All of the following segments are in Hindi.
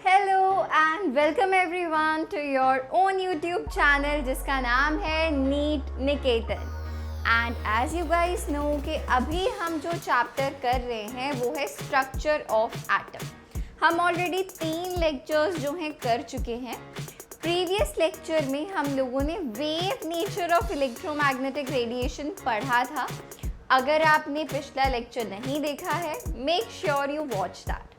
Hello and welcome everyone to your own YouTube channel जिसका नाम है NEET Niketan. And as you guys know कि अभी हम जो चैप्टर कर रहे हैं वो है स्ट्रक्चर ऑफ एटम। हम ऑलरेडी 3 लेक्चर्स जो हैं कर चुके हैं। प्रीवियस लेक्चर में हम लोगों ने wave nature of electromagnetic radiation पढ़ा था। अगर आपने पिछला लेक्चर नहीं देखा है, make sure you watch that.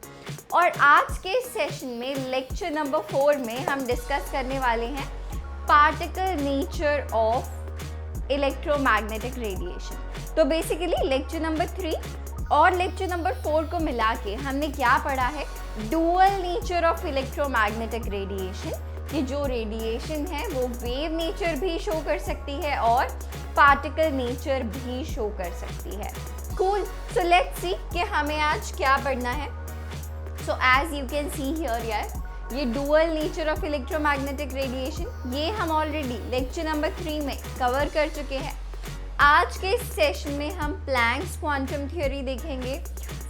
और आज के सेशन में लेक्चर नंबर 4 में हम डिस्कस करने वाले हैं particle nature of electromagnetic radiation. तो बेसिकली लेक्चर नंबर 3 और लेक्चर नंबर 4 को मिला के हमने क्या पढ़ा है, dual nature of electromagnetic radiation. ये जो रेडिएशन है वो वेव नेचर भी शो कर सकती है और पार्टिकल नेचर भी शो कर सकती है। कूल, सो लेट्स सी कि हमें आज क्या पढ़ना है। So as you can see here यार, ये dual nature of electromagnetic radiation ये हम ऑलरेडी लेक्चर नंबर 3 में कवर कर चुके हैं। आज के सेशन में हम प्लैंक्स क्वांटम थ्योरी देखेंगे,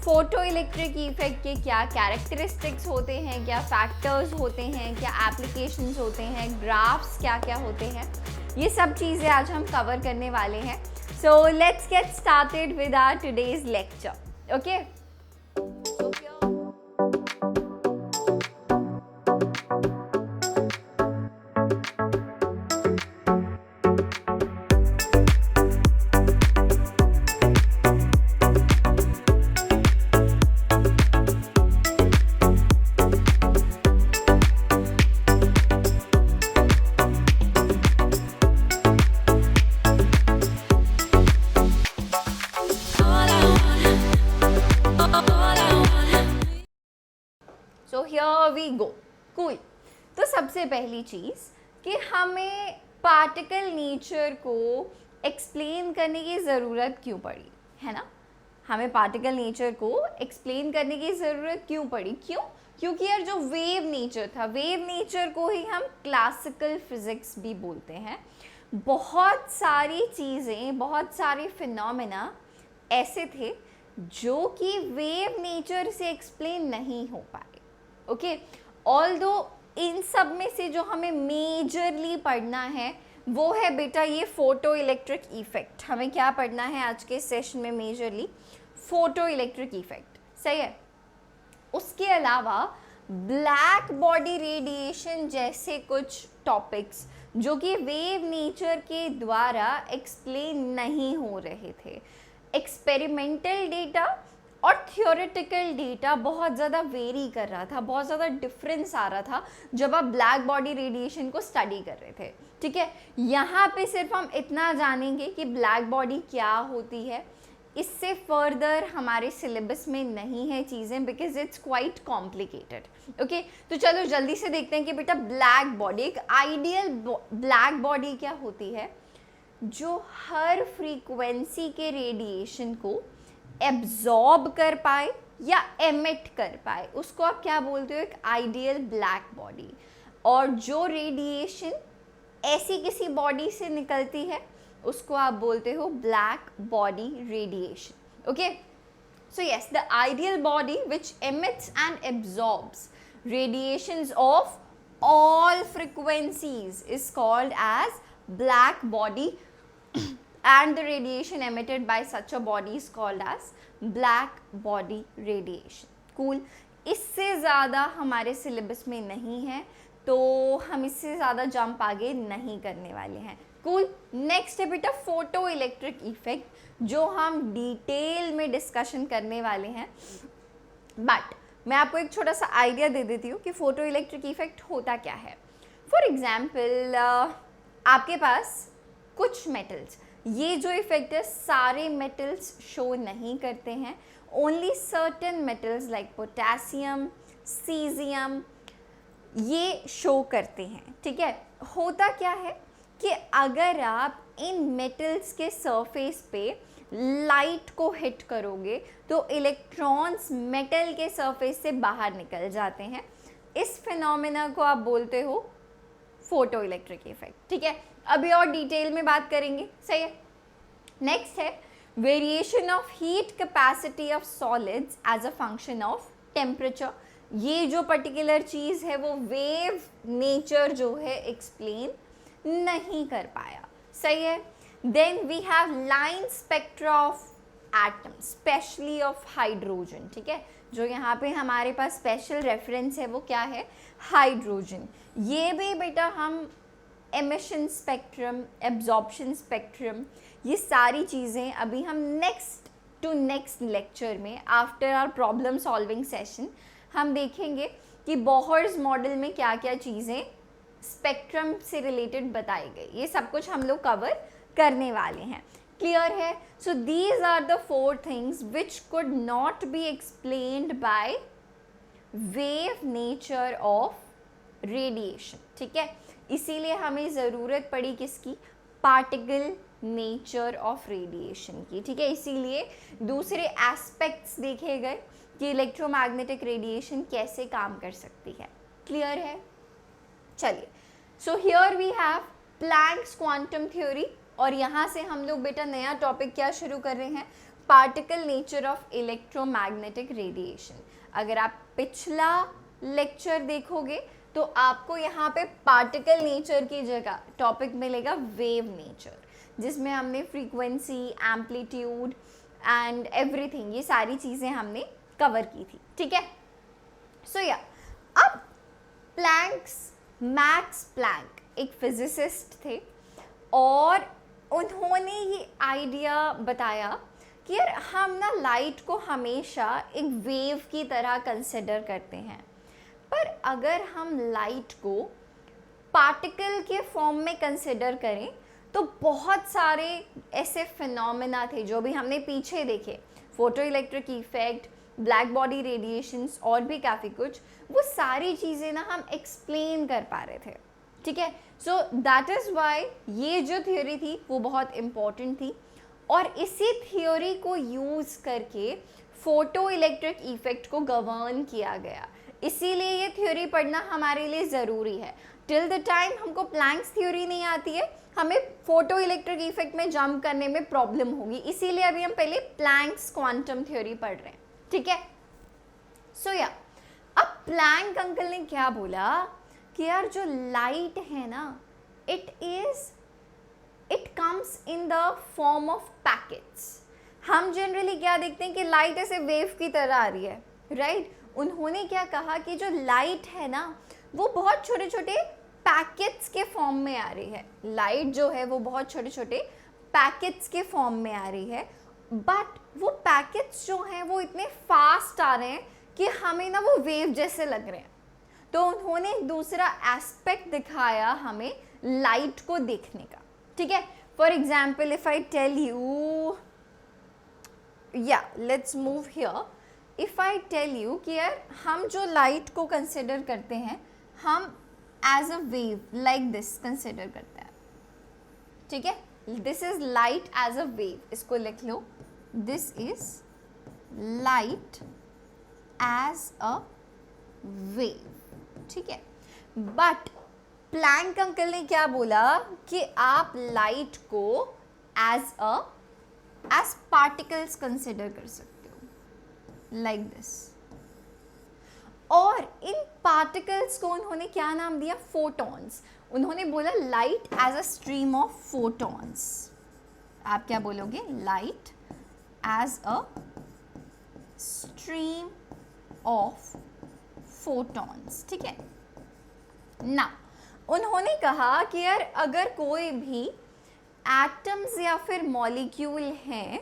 फोटो इलेक्ट्रिक इफेक्ट के क्या कैरेक्टरिस्टिक्स होते हैं, क्या फैक्टर्स होते हैं, क्या एप्लीकेशंस होते हैं, ग्राफ्स क्या क्या होते हैं, ये सब चीज़ें आज हम कवर करने वाले हैं। So let's get started with our today's lecture. Okay, we go. Cool. तो सबसे पहली चीज़ कि हमें पार्टिकल नेचर को एक्सप्लेन करने की ज़रूरत क्यों पड़ी, है ना। हमें पार्टिकल नेचर को एक्सप्लेन करने की ज़रूरत क्यों पड़ी? क्योंकि यार जो वेव नेचर था, वेव नेचर को ही हम क्लासिकल फिज़िक्स भी बोलते हैं। बहुत सारी चीज़ें, बहुत सारे फिनोमेना ऐसे थे जो कि वेव नेचर से एक्सप्लेन नहीं हो पाए। ओके, ऑल्दो इन सब में से जो हमें मेजरली पढ़ना है वो है बेटा ये फोटो इलेक्ट्रिक इफेक्ट। हमें क्या पढ़ना है आज के सेशन में? मेजरली फोटो इलेक्ट्रिक इफेक्ट, सही है। उसके अलावा ब्लैक बॉडी रेडिएशन जैसे कुछ टॉपिक्स जो कि वेव नेचर के द्वारा एक्सप्लेन नहीं हो रहे थे। एक्सपेरिमेंटल डेटा और थियोरेटिकल डेटा बहुत ज़्यादा वेरी कर रहा था, बहुत ज़्यादा डिफरेंस आ रहा था जब आप ब्लैक बॉडी रेडिएशन को स्टडी कर रहे थे। ठीक है, यहाँ पे सिर्फ हम इतना जानेंगे कि ब्लैक बॉडी क्या होती है। इससे फर्दर हमारे सिलेबस में नहीं है चीज़ें, because it's quite complicated. Okay, तो चलो जल्दी से देखते हैं कि बेटा ब्लैक बॉडी, एक आइडियल ब्लैक बॉडी क्या होती है जो हर फ्रीक्वेंसी के रेडिएशन को एब्जॉर्ब कर पाए या एमिट कर पाए, उसको आप क्या बोलते हो? एक आइडियल ब्लैक बॉडी। और जो रेडिएशन ऐसी किसी बॉडी से निकलती है उसको आप बोलते हो black body radiation. Okay, so yes, the ideal body which emits and absorbs radiations of all frequencies is called as black body and the radiation emitted by such a body is called as black body radiation. Cool. इससे ज़्यादा हमारे सिलेबस में नहीं है तो हम इससे ज़्यादा जंप आगे नहीं करने वाले हैं। कूल। नेक्स्ट है बेटा फोटो इलेक्ट्रिक इफेक्ट, जो हम डिटेल में डिस्कशन करने वाले हैं। बट मैं आपको एक छोटा सा आइडिया दे देती हूँ कि फोटो इलेक्ट्रिक इफेक्ट होता क्या है। फॉर एग्जाम्पल आपके पास कुछ मेटल्स, ये जो इफेक्ट है सारे मेटल्स शो नहीं करते हैं, only certain metals like potassium, caesium ये शो करते हैं। ठीक है, होता क्या है कि अगर आप इन मेटल्स के सरफेस पे लाइट को हिट करोगे तो इलेक्ट्रॉन्स मेटल के सरफेस से बाहर निकल जाते हैं। इस फिनोमेना को आप बोलते हो फोटो इलेक्ट्रिक इफेक्ट। ठीक है, अभी और डिटेल में बात करेंगे, सही है। नेक्स्ट है variation of heat capacity of solids as a function of temperature, ये जो पर्टिकुलर चीज़ है वो वेव नेचर जो है एक्सप्लेन नहीं कर पाया, सही है। Then we have line spectra of atom, specially of hydrogen, ठीक है। जो यहाँ पे हमारे पास स्पेशल रेफरेंस है वो क्या है, हाइड्रोजन। ये भी बेटा हम एमिशन स्पेक्ट्रम, एब्जॉर्प्शन स्पेक्ट्रम, ये सारी चीज़ें अभी हम नेक्स्ट लेक्चर में after our problem solving session हम देखेंगे कि बोहर्स मॉडल में क्या क्या चीज़ें स्पेक्ट्रम से रिलेटेड बताई गई, ये सब कुछ हम लोग कवर करने वाले हैं, क्लियर है। So these are the 4 things which could not be explained by wave nature of radiation, ठीक है। इसीलिए हमें ज़रूरत पड़ी किसकी, पार्टिकल नेचर ऑफ रेडिएशन की, ठीक है। इसीलिए दूसरे एस्पेक्ट्स देखे गए कि इलेक्ट्रोमैग्नेटिक रेडिएशन कैसे काम कर सकती है, क्लियर है। चलिए, so here we have Planck's quantum theory, और यहाँ से हम लोग बेटा नया टॉपिक क्या शुरू कर रहे हैं, particle nature of electromagnetic radiation. अगर आप पिछला लेक्चर देखोगे तो आपको यहाँ पे पार्टिकल नेचर की जगह टॉपिक मिलेगा वेव नेचर, जिसमें हमने फ्रीक्वेंसी, एम्पलीट्यूड एंड एवरीथिंग, ये सारी चीज़ें हमने कवर की थी, ठीक है। सो या अब मैक्स प्लैंक एक फिजिसिस्ट थे, और उन्होंने ये आइडिया बताया कि यार हम ना लाइट को हमेशा एक वेव की तरह कंसिडर करते हैं, पर अगर हम लाइट को पार्टिकल के फॉर्म में कंसिडर करें तो बहुत सारे ऐसे फिनोमेना थे जो भी हमने पीछे देखे, photo electric effect, black body radiations और भी काफ़ी कुछ, वो सारी चीज़ें ना हम एक्सप्लेन कर पा रहे थे, ठीक है। सो दैट इज़ वाई ये जो थ्योरी थी वो बहुत इम्पॉर्टेंट थी, और इसी थ्योरी को यूज़ करके फोटो इलेक्ट्रिक इफेक्ट को गवर्न किया गया। इसीलिए ये थ्योरी पढ़ना हमारे लिए ज़रूरी है। टिल द टाइम हमको प्लैंक्स थ्योरी नहीं आती है, हमें फोटो इलेक्ट्रिक इफेक्ट में जंप करने में प्रॉब्लम होगी, इसीलिए अभी हम पहले प्लैंक्स क्वांटम थ्योरी पढ़ रहे हैं, ठीक है। सो या अब प्लैंक अंकल ने क्या बोला कि यार जो लाइट है ना, it comes in the form of packets. हम जनरली क्या देखते हैं कि लाइट ऐसे वेव की तरह आ रही है, राइट। उन्होंने क्या कहा कि जो लाइट है ना वो बहुत छोटे छोटे पैकेट्स के फॉर्म में आ रही है, लाइट जो है वो बहुत छोटे छोटे पैकेट्स के फॉर्म में आ रही है, बट वो पैकेट्स जो हैं वो इतने फास्ट आ रहे हैं कि हमें ना वो वेव जैसे लग रहे हैं। तो उन्होंने एक दूसरा एस्पेक्ट दिखाया हमें लाइट को देखने का, ठीक है। For example if I tell you, या let's move here, if I tell you कि यार हम जो लाइट को कंसिडर करते हैं हम as a wave like this consider करते हैं, ठीक है। This is light as a wave, इसको लिख लो, this is light as a wave, ठीक है। बट प्लैंक अंकल ने क्या बोला कि आप लाइट को एज पार्टिकल्स कंसिडर कर सकते हो, लाइक दिस। और इन पार्टिकल्स को उन्होंने क्या नाम दिया, फोटॉन्स। उन्होंने बोला light as a stream of photons. आप क्या बोलोगे, light as a stream of photons, ठीक है ना। उन्होंने कहा कि यार अगर कोई भी एटम्स या फिर मॉलिक्यूल हैं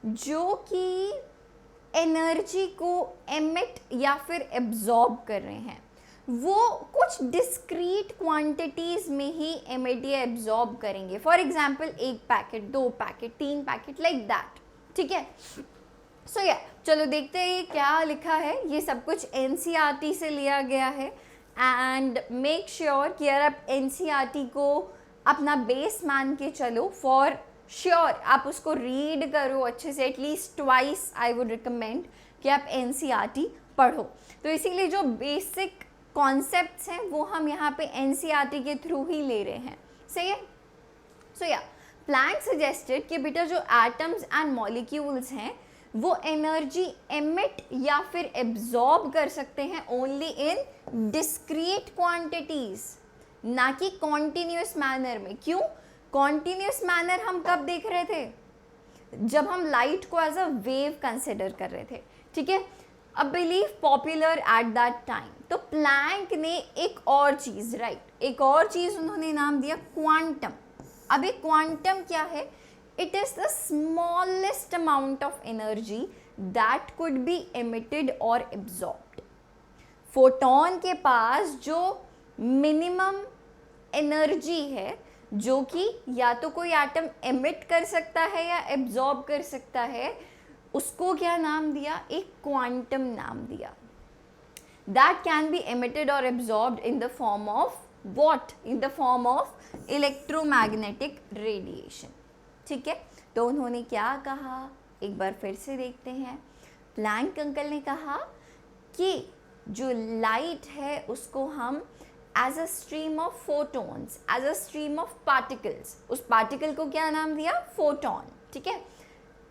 जो कि एनर्जी को एमिट या फिर एब्जॉर्ब कर रहे हैं, वो कुछ डिस्क्रीट क्वांटिटीज में ही एमिट या एब्जॉर्ब करेंगे। For example 1 packet, 2 packet, 3 packet, like that, ठीक है। सो या चलो देखते हैं क्या लिखा है। ये सब कुछ NCERT से लिया गया है, एंड मेक श्योर कि यार आप NCERT को अपना बेस मान के चलो। फॉर श्योर आप उसको रीड करो अच्छे से, at least twice I would recommend कि आप NCERT पढ़ो। तो इसीलिए जो बेसिक कॉन्सेप्ट्स हैं वो हम यहाँ पे NCERT के थ्रू ही ले रहे हैं, सही है। सो या प्लैंक सजेस्टेड कि बेटा जो एटम्स एंड मॉलिक्यूल्स हैं वो एनर्जी एमिट या फिर एब्जॉर्ब कर सकते हैं ओनली इन डिस्क्रीट क्वांटिटीज, ना कि कॉन्टिन्यूस मैनर में। क्यों? कॉन्टिन्यूस मैनर हम कब देख रहे थे? जब हम लाइट को एज अ वेव कंसिडर कर रहे थे, ठीक है। A belief popular at that time. तो प्लैंक ने एक और चीज, राइट, एक और चीज उन्होंने नाम दिया क्वांटम। अब एक क्वांटम क्या है? It is the smallest amount of energy that could be emitted or absorbed. Photon के पास जो मिनिमम एनर्जी है, जो कि या तो कोई एटम एमिट कर सकता है या एब्जॉर्ब कर सकता है, उसको क्या नाम दिया? एक क्वांटम नाम दिया। That can be emitted or absorbed in the form of what? In the form of electromagnetic radiation, ठीक है। तो उन्होंने क्या कहा, एक बार फिर से देखते हैं। प्लैंक अंकल ने कहा कि जो लाइट है उसको हम as a stream of photons, as a stream of particles, उस पार्टिकल को क्या नाम दिया? फोटोन, ठीक है।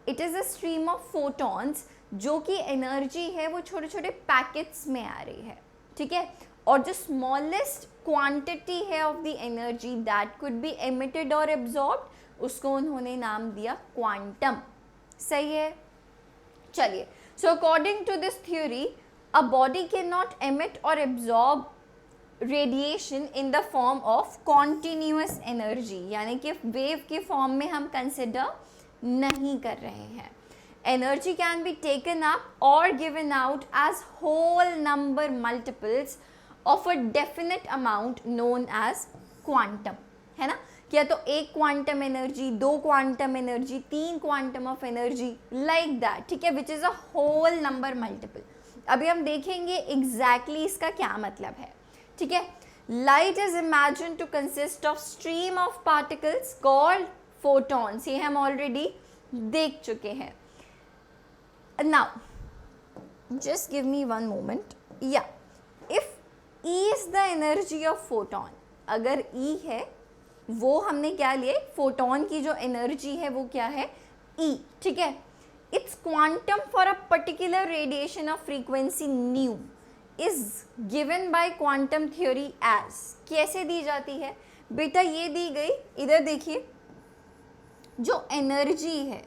It is a stream of photons, जो कि एनर्जी है वो छोटे छोटे पैकेट्स में आ रही है, ठीक है। और जो स्मॉलेस्ट क्वांटिटी है of the energy that could be emitted or absorbed, उसको उन्होंने नाम दिया क्वांटम। सही है, चलिए। So according to this theory, a body can not emit or absorb radiation in the form of continuous energy, यानी कि वेव के फॉर्म में हम कंसिडर नहीं कर रहे हैं। Energy can be taken up और given out as whole number multiples of a definite amount known as quantum, है ना। क्या तो एक क्वांटम एनर्जी, दो क्वांटम एनर्जी, तीन quantum of energy, like that, ठीक है, which is a whole number multiple. अभी हम देखेंगे एग्जैक्टली इसका क्या मतलब है, ठीक है। Light is imagine to consist of stream of particles called photons, ये हम ऑलरेडी देख चुके हैं। Now just give me one moment. या if E is the energy of photon, अगर E है वो हमने क्या लिए? फोटॉन की जो एनर्जी है वो क्या है? E, ठीक है। It's quantum for a particular radiation of frequency nu is given by quantum theory as, कैसे दी जाती है बेटा? ये दी गई, इधर देखिए, जो एनर्जी है,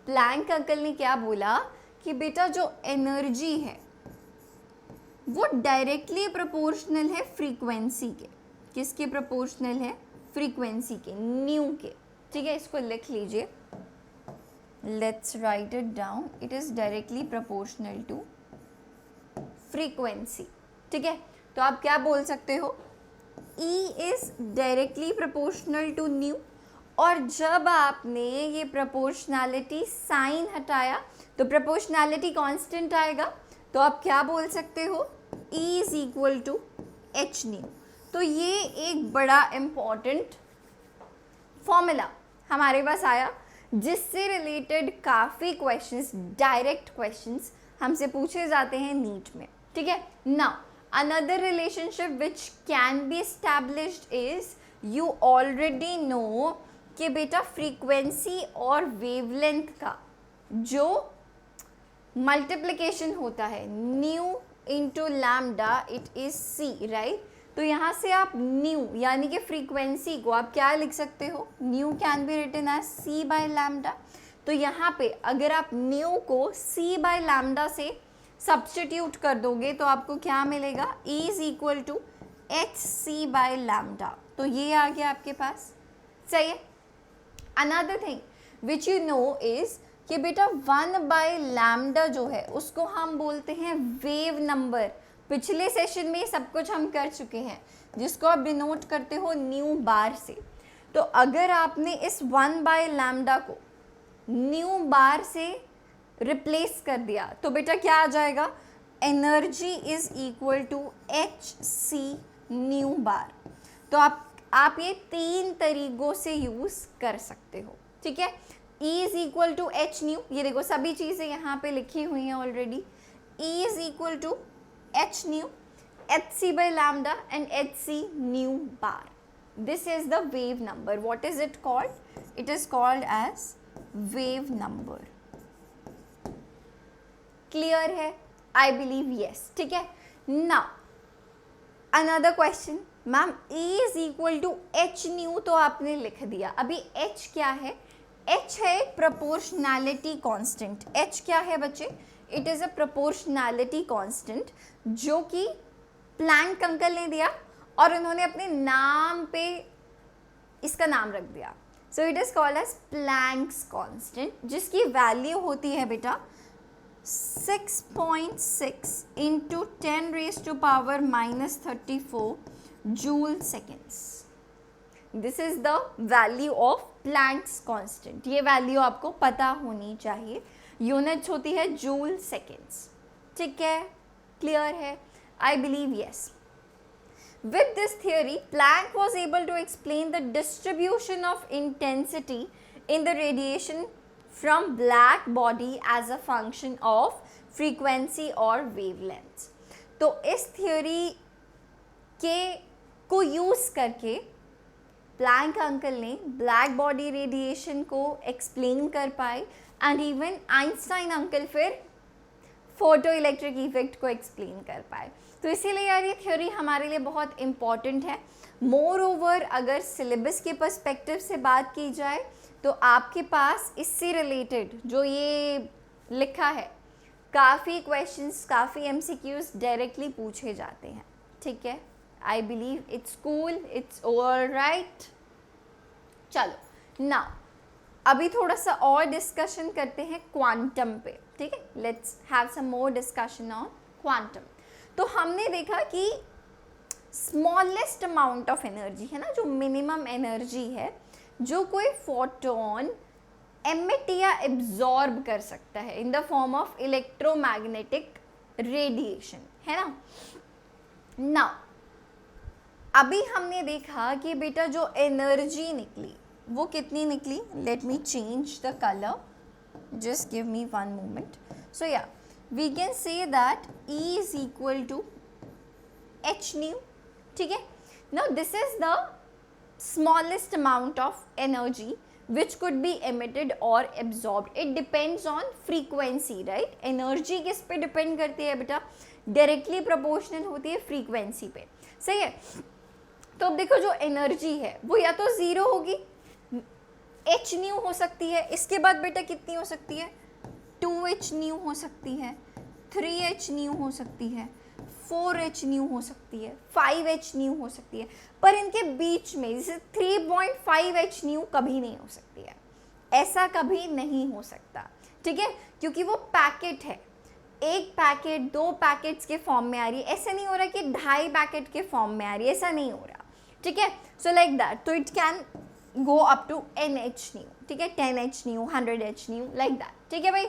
प्लैंक अंकल ने क्या बोला कि बेटा जो एनर्जी है वो डायरेक्टली प्रोपोर्शनल है फ्रीक्वेंसी के। किसके प्रोपोर्शनल है? फ्रीक्वेंसी के, न्यू के, ठीक है। इसको लिख लीजिए, let's write it down. It is directly proportional to frequency, ठीक है। तो आप क्या बोल सकते हो? E is directly proportional to nu, और जब आपने ये प्रोपोर्शनैलिटी साइन हटाया तो प्रोपोर्शनैलिटी कांस्टेंट आएगा, तो आप क्या बोल सकते हो? E is equal to H nu. तो ये एक बड़ा इम्पॉर्टेंट फॉर्मूला हमारे पास आया, जिससे रिलेटेड काफ़ी क्वेश्चंस, डायरेक्ट क्वेश्चंस हमसे पूछे जाते हैं नीट में, ठीक है। Now another relationship which can be established is, you already know कि बेटा फ्रीक्वेंसी और वेवलेंथ का जो मल्टीप्लिकेशन होता है, nu into lambda, it is c, right. तो यहाँ से आप न्यू यानी कि फ्रीक्वेंसी को आप क्या लिख सकते हो? Nu can be written as c by lambda. तो यहाँ पे अगर आप न्यू को सी बाय लैम्डा से सब्स्टिट्यूट कर दोगे तो आपको क्या मिलेगा? E is equal to H C by lambda. तो ये आ गया आपके पास, सही है। Another thing which you know is कि बेटा 1 बाय लैम्डा जो है उसको हम बोलते हैं वेव नंबर। पिछले सेशन में सब कुछ हम कर चुके हैं, जिसको आप डिनोट करते हो न्यू बार से। तो अगर आपने इस 1 बाय लैम्डा को न्यू बार से रिप्लेस कर दिया तो बेटा क्या आ जाएगा? Energy is equal to H c nu bar. तो आप ये 3 तरीकों से यूज़ कर सकते हो, ठीक है। E is equal to H nu, ये देखो सभी चीज़ें यहाँ पे लिखी हुई हैं already. E is equal to H nu, h C by lambda and h c nu bar. This is the wave number. What is it called? It is called as wave number. Clear है? I believe yes. ठीक है. Now another question, ma'am E is equal to H nu तो आपने लिख दिया. अभी H क्या है? H है प्रोपोर्शनैलिटी कांस्टेंट. H क्या है बच्चे? It is a proportionality constant जो कि प्लैंक अंकल ने दिया और उन्होंने अपने नाम पे इसका नाम रख दिया. So it is called as Planck's constant, जिसकी वैल्यू होती है बेटा 6.6 into 10⁻⁻34 joule seconds. This is the value of Planck's constant. ये वैल्यू आपको पता होनी चाहिए. यूनिट्स होती है जूल सेकेंड्स. ठीक है, क्लियर है? I believe yes. With this theory, Planck was able to explain the distribution of intensity in the radiation from black body as a function of frequency or wavelength. तो इस theory के को यूज़ करके प्लैंक अंकल ने ब्लैक बॉडी रेडिएशन को एक्सप्लेन कर पाए एंड इवन आइंस्टाइन अंकल फिर फोटो इलेक्ट्रिक इफेक्ट को एक्सप्लेन कर पाए. तो इसीलिए यार ये थ्योरी हमारे लिए बहुत इम्पॉर्टेंट है. मोर ओवर अगर सिलेबस के पर्सपेक्टिव से बात की जाए तो आपके पास इससे रिलेटेड जो ये लिखा है काफ़ी क्वेश्चंस, काफ़ी MCQs डायरेक्टली पूछे जाते हैं. ठीक है, I believe it's cool, it's all right. चलो नाउ अभी थोड़ा सा और डिस्कशन करते हैं क्वांटम पे. ठीक है, let's have some more discussion on quantum. तो हमने देखा कि स्मॉलेस्ट अमाउंट ऑफ एनर्जी है ना, जो मिनिमम एनर्जी है जो कोई फोटोन एमिट या एब्जॉर्ब कर सकता है इन the form of electromagnetic radiation, है ना. नाउ अभी हमने देखा कि बेटा जो एनर्जी निकली वो कितनी निकली. Let me change the colour, just give me one moment. So yeah, we can say that E is equal to h nu. ठीक है. Now this is the smallest amount of energy which could be emitted or absorbed. It depends on frequency, right? Energy किस पे डिपेंड करती है बेटा? डायरेक्टली प्रोपोर्शनल होती है फ्रीक्वेंसी पे. सही है. तो अब देखो जो एनर्जी है वो या तो ज़ीरो होगी, एच न्यू हो सकती है. इसके बाद बेटा कितनी हो सकती है? 2h न्यू हो सकती है, 3h न्यू हो सकती है, 4h न्यू हो सकती है, 5h न्यू हो सकती है. पर इनके बीच में जैसे 3.5h न्यू कभी नहीं हो सकती है. ऐसा कभी नहीं हो सकता. ठीक है, क्योंकि वो पैकेट है. एक पैकेट 2 पैकेट्स के फॉर्म में आ रही है. ऐसा नहीं हो रहा कि 2.5 पैकेट के फॉर्म में आ रही है. ऐसा नहीं हो रहा. ठीक है. So like that. तो it can go up to nh nu. ठीक है, 10h nu, 100h nu, like that. ठीक है भाई.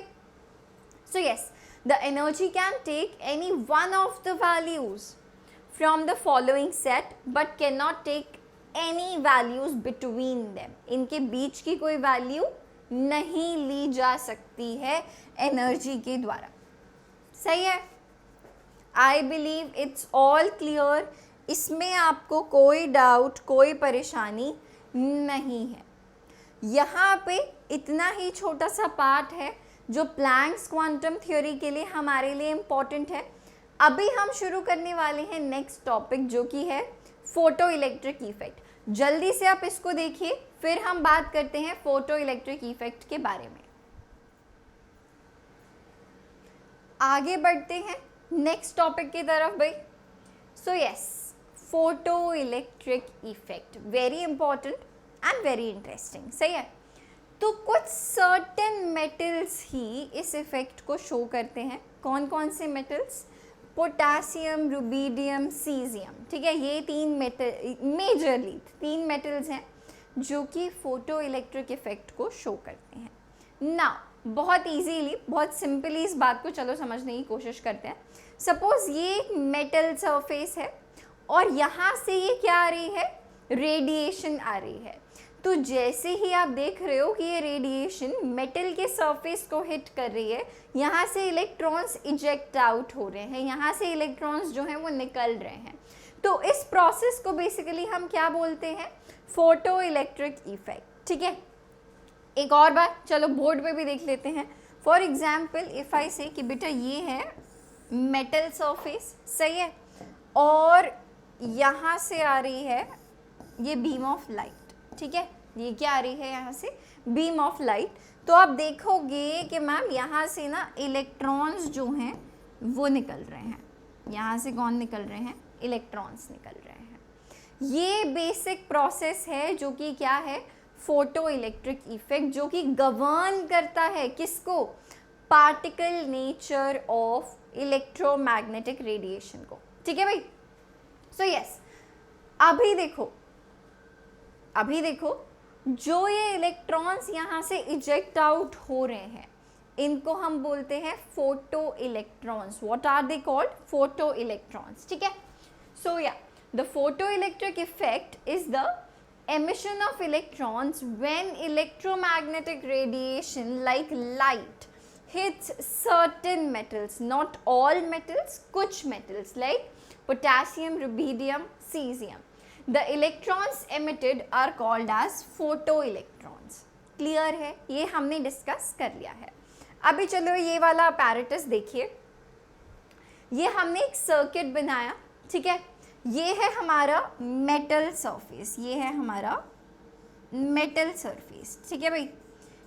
So yes, the energy can take any one of the values from the following set but cannot take any values between them. इनके बीच की कोई वैल्यू नहीं ली जा सकती है एनर्जी के द्वारा. सही है. I believe it's all clear. इसमें आपको कोई डाउट, कोई परेशानी नहीं है. यहाँ पे इतना ही छोटा सा पार्ट है जो प्लैंक्स क्वांटम थ्योरी के लिए हमारे लिए इम्पॉर्टेंट है. अभी हम शुरू करने वाले हैं नेक्स्ट टॉपिक जो कि है फोटो इलेक्ट्रिक इफेक्ट. जल्दी से आप इसको देखिए, फिर हम बात करते हैं फोटो इलेक्ट्रिक इफेक्ट के बारे में. आगे बढ़ते हैं नेक्स्ट टॉपिक की तरफ भाई. So yes, photo electric effect very important and very interesting. सही है. तो कुछ सर्टेन मेटल्स ही इस इफेक्ट को शो करते हैं. कौन कौन से मेटल्स? Potassium, rubidium, caesium. ठीक है, ये 3 मेटल, मेजरली 3 मेटल्स हैं जो कि फोटो इलेक्ट्रिक इफेक्ट को शो करते हैं. ना बहुत इजीली, बहुत सिंपली इस बात को चलो समझने की कोशिश करते हैं. सपोज ये एक मेटल सरफेस है और यहाँ से ये क्या आ रही है? रेडिएशन आ रही है. तो जैसे ही आप देख रहे हो कि ये रेडिएशन मेटल के सरफेस को हिट कर रही है, यहाँ से इलेक्ट्रॉन्स इजेक्ट आउट हो रहे हैं, यहाँ से इलेक्ट्रॉन्स जो हैं वो निकल रहे हैं. तो इस प्रोसेस को बेसिकली हम क्या बोलते हैं? Photo electric effect. ठीक है. एक और बार चलो बोर्ड पे भी देख लेते हैं. फॉर एग्जाम्पल इफ आई से कि बेटा ये है मेटल सरफेस, सही है, और यहाँ से आ रही है ये बीम ऑफ लाइट, ठीक है, ये क्या आ रही है यहाँ से बीम ऑफ लाइट। तो आप देखोगे कि मैम यहाँ से ना इलेक्ट्रॉन्स जो हैं वो निकल रहे हैं, यहाँ से कौन निकल रहे हैं, इलेक्ट्रॉन्स निकल रहे हैं। ये बेसिक प्रोसेस है जो कि क्या है, फोटो इलेक्ट्रिक इफेक्ट, जो कि गवर्न करता है किसको, particle nature of electromagnetic radiation को, ठीक है भाई। सो यस, अभी देखो जो ये इलेक्ट्रॉन्स यहाँ से इजेक्ट आउट हो रहे हैं इनको हम बोलते हैं photo electrons. What are they called, photo electrons, ठीक है। So yeah the photo electric effect is the emission of electrons when electromagnetic radiation like light hits certain metals, not all metals, कुछ metals like potassium, rubidium, cesium. The electrons emitted are called as photoelectrons. Clear है, ये हमने डिस्कस कर लिया है। अभी चलो ये वाला apparatus देखिए, ये हमने एक सर्किट बनाया, ठीक है, ये है हमारा मेटल सरफेस, ये है हमारा मेटल सरफेस, ठीक है भाई,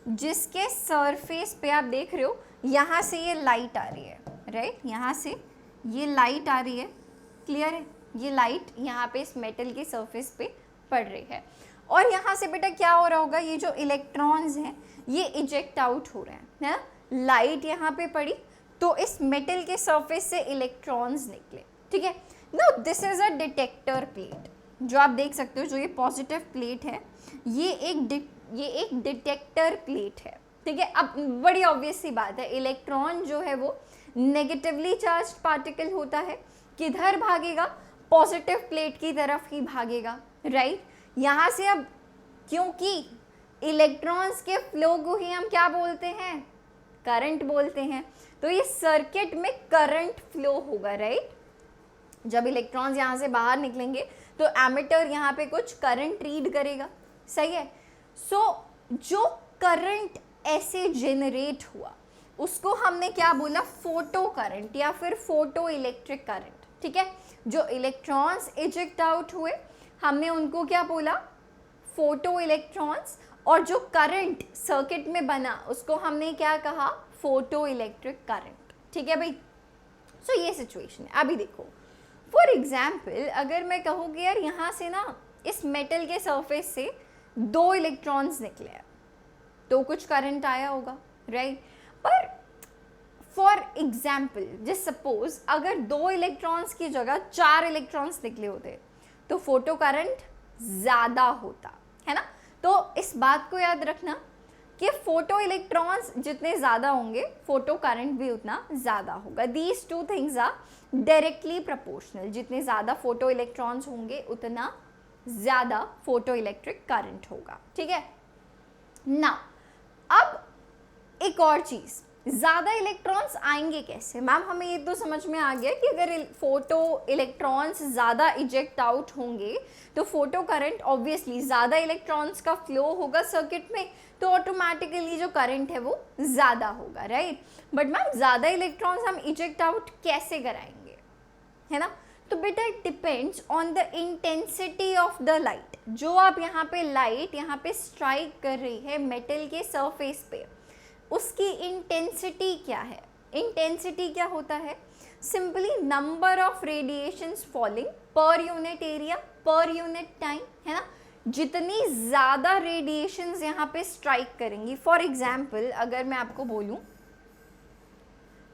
जिसके सरफेस पे आप देख रहे हो यहाँ से ये लाइट आ रही है, राइट, यहाँ से ये लाइट आ रही है, क्लियर है, ये लाइट यहाँ पे इस मेटल के सरफेस पे पड़ रही है, और यहाँ से बेटा क्या हो रहा होगा, ये जो इलेक्ट्रॉन्स हैं ये इजेक्ट आउट हो रहे हैं, है ना, लाइट यहाँ पे पड़ी तो इस मेटल के सरफेस से इलेक्ट्रॉन्स निकले, ठीक है। No this is a detector plate, जो आप देख सकते हो, जो ये पॉजिटिव प्लेट है ये एक डिटेक्टर प्लेट है, ठीक है। अब बड़ी ऑब्वियस सी बात है, इलेक्ट्रॉन जो है वो नेगेटिवली चार्ज पार्टिकल होता है, किधर भागेगा, पॉजिटिव प्लेट की तरफ ही भागेगा, राइट। यहाँ से अब क्योंकि इलेक्ट्रॉन्स के फ्लो को ही हम क्या बोलते हैं, करंट बोलते हैं, तो ये सर्किट में करंट फ्लो होगा, राइट। जब इलेक्ट्रॉन्स यहाँ से बाहर निकलेंगे तो एमिटर यहाँ पे कुछ करंट रीड करेगा, सही है। सो जो करंट ऐसे जेनरेट हुआ उसको हमने क्या बोला, फोटो करंट या फिर फोटो इलेक्ट्रिक करंट, ठीक है। जो इलेक्ट्रॉन्स इजेक्ट आउट हुए हमने उनको क्या बोला, फोटो इलेक्ट्रॉन्स, और जो करंट सर्किट में बना उसको हमने क्या कहा, फोटो इलेक्ट्रिक करंट, ठीक है भाई। सो ये सिचुएशन है। अभी देखो फॉर एग्जाम्पल अगर मैं कहूँ कि यार यहाँ से ना इस मेटल के सरफेस से 2 इलेक्ट्रॉन्स निकले हैं तो कुछ करंट आया होगा, राइट। पर फॉर एग्जाम्पल जस्ट सपोज अगर 2 इलेक्ट्रॉन्स की जगह 4 इलेक्ट्रॉन्स निकले होते तो फोटो करंट ज़्यादा होता, है ना। तो इस बात को याद रखना कि फोटो इलेक्ट्रॉन्स जितने ज़्यादा होंगे फोटो करंट भी उतना ज़्यादा होगा। These two things are directly proportional, जितने ज़्यादा फोटो इलेक्ट्रॉन्स होंगे उतना ज़्यादा फोटो इलेक्ट्रिक करंट होगा, ठीक है ना। अब एक और चीज़, ज़्यादा इलेक्ट्रॉन्स आएंगे कैसे, मैम हमें ये तो समझ में आ गया कि अगर फोटो इलेक्ट्रॉन्स ज़्यादा इजेक्ट आउट होंगे तो फोटो करंट ऑब्वियसली ज़्यादा इलेक्ट्रॉन्स का फ्लो होगा सर्किट में, तो ऑटोमेटिकली जो करंट है वो ज़्यादा होगा, राइट। बट मैम ज़्यादा इलेक्ट्रॉन्स हम इजेक्ट आउट कैसे कराएंगे, है ना। तो बेटा it depends on the intensity of the light. जो आप यहाँ पे लाइट यहाँ पे स्ट्राइक कर रही है मेटल के सरफेस पे, उसकी इंटेंसिटी क्या है। इंटेंसिटी क्या होता है, simply number of radiations falling per unit area per unit time, है ना। जितनी ज़्यादा रेडिएशंस यहाँ पे स्ट्राइक करेंगी, फॉर एग्जाम्पल अगर मैं आपको बोलूँ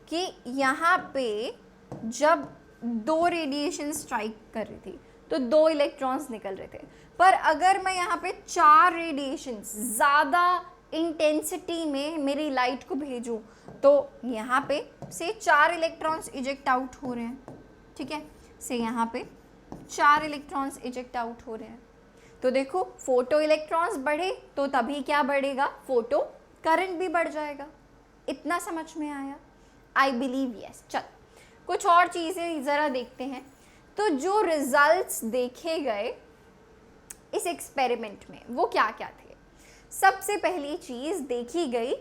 कि यहाँ पे जब 2 रेडिएशन स्ट्राइक कर रही थी तो 2 इलेक्ट्रॉन्स निकल रहे थे, पर अगर मैं यहाँ पे 4 रेडिएशंस ज़्यादा इंटेंसिटी में मेरी लाइट को भेजूँ तो यहाँ पे से 4 इलेक्ट्रॉन्स इजेक्ट आउट हो रहे हैं, ठीक है, से यहाँ पे 4 इलेक्ट्रॉन्स इजेक्ट आउट हो रहे हैं। तो देखो फोटो इलेक्ट्रॉन्स बढ़े तो तभी क्या बढ़ेगा, फोटो करंट भी बढ़ जाएगा। इतना समझ में आया, आई बिलीव यस। चल कुछ और चीज़ें ज़रा देखते हैं। तो जो रिजल्ट्स देखे गए इस एक्सपेरिमेंट में वो क्या क्या थे। सबसे पहली चीज़ देखी गई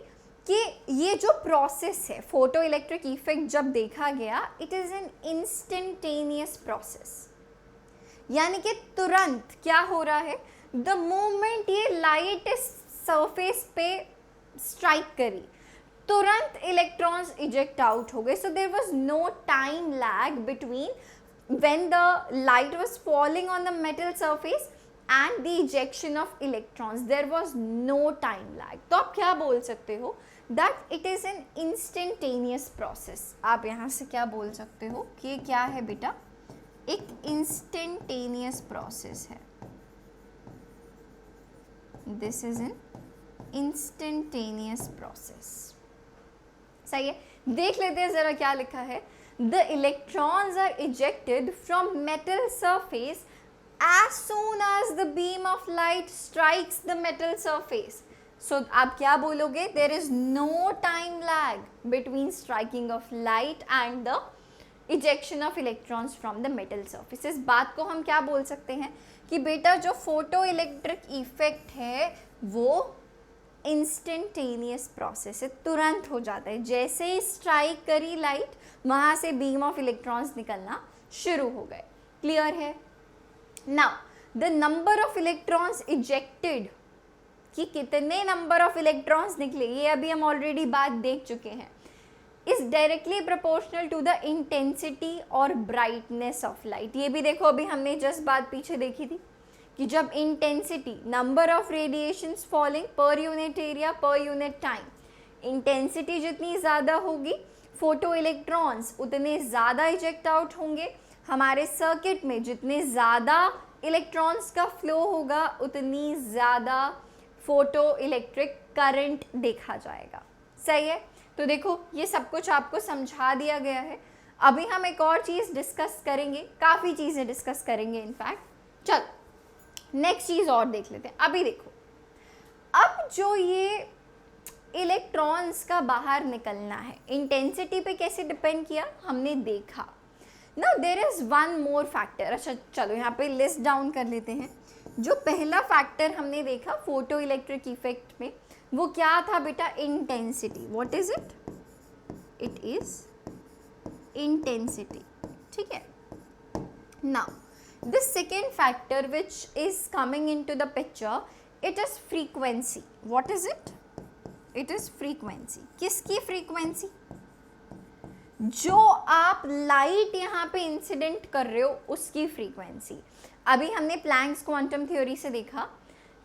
कि ये जो प्रोसेस है फोटो इलेक्ट्रिक इफेक्ट जब देखा गया, it is an instantaneous process, यानी कि तुरंत क्या हो रहा है, द मोमेंट ये लाइट इस सरफेस पे स्ट्राइक करी, तुरंत इलेक्ट्रॉन्स इजेक्ट आउट हो गए. So there was no time lag between when the light was falling on the metal surface and the ejection of electrons. There was no time lag. तो आप क्या बोल सकते हो, that it is an instantaneous process. आप यहाँ से क्या बोल सकते हो कि क्या है बेटा, एक इंस्टेंटेनियस प्रोसेस है. This is an instantaneous process. सही है. देख लेते हैं जरा क्या लिखा है. The electrons are ejected from metal surface as soon as the beam of light strikes the metal surface. So आप क्या बोलोगे, there is no time lag between striking of light and the ejection of electrons from the metal surface. इस बात को हम क्या बोल सकते हैं कि बेटा जो फोटो इलेक्ट्रिक इफेक्ट है वो इंस्टेंटेनियस प्रोसेस है, तुरंत हो जाता है. जैसे ही स्ट्राइक करी लाइट, वहाँ से बीम ऑफ इलेक्ट्रॉन्स निकलना शुरू हो गए. क्लियर है. Now the number of electrons ejected, कि कितने नंबर ऑफ इलेक्ट्रॉन्स निकले, ये अभी हम ऑलरेडी बात देख चुके हैं, is directly proportional to the intensity और ब्राइटनेस ऑफ लाइट. ये भी देखो, अभी हमने जस्ट बात पीछे देखी थी कि जब intensity, number of radiations falling per unit area per unit time, intensity जितनी ज़्यादा होगी, फोटो इलेक्ट्रॉन्स उतने ज़्यादा इजेक्ट आउट होंगे. हमारे सर्किट में जितने ज़्यादा इलेक्ट्रॉन्स का फ्लो होगा, उतनी ज़्यादा फोटो इलेक्ट्रिक करंट देखा जाएगा. सही है. तो देखो, ये सब कुछ आपको समझा दिया गया है. अभी हम एक और चीज़ डिस्कस करेंगे, काफ़ी चीज़ें डिस्कस करेंगे इनफैक्ट. चलो नेक्स्ट चीज़ और देख लेते हैं. अभी देखो, अब जो ये इलेक्ट्रॉन्स का बाहर निकलना है, इंटेंसिटी पे कैसे डिपेंड किया हमने देखा. Now there is one more factor. अच्छा चलो यहाँ पे लिस्ट डाउन कर लेते हैं. जो पहला फैक्टर हमने देखा फोटो इलेक्ट्रिक इफेक्ट में, वो क्या था बेटा, intensity. What is it, it is intensity. ठीक है. Now the second factor which is coming into the picture, it is frequency. What is it, it is frequency. किसकी फ्रीक्वेंसी, जो आप लाइट यहाँ पे इंसिडेंट कर रहे हो उसकी फ्रीक्वेंसी. अभी हमने प्लैंक्स क्वांटम थ्योरी से देखा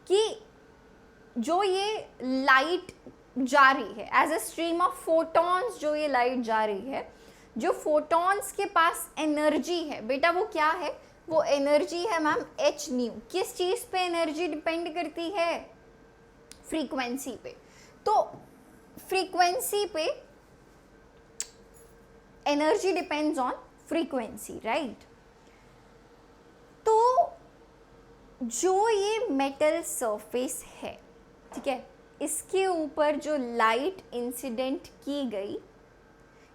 कि जो ये लाइट जा रही है as a stream of photons, जो ये लाइट जा रही है, जो फोटॉन्स के पास एनर्जी है बेटा, वो क्या है, वो एनर्जी है मैम एच न्यू. किस चीज़ पे एनर्जी डिपेंड करती है, फ्रीक्वेंसी पे. तो फ्रीक्वेंसी पे energy depends on frequency, right. तो जो ये मेटल सरफेस है, ठीक है, इसके ऊपर जो लाइट इंसिडेंट की गई,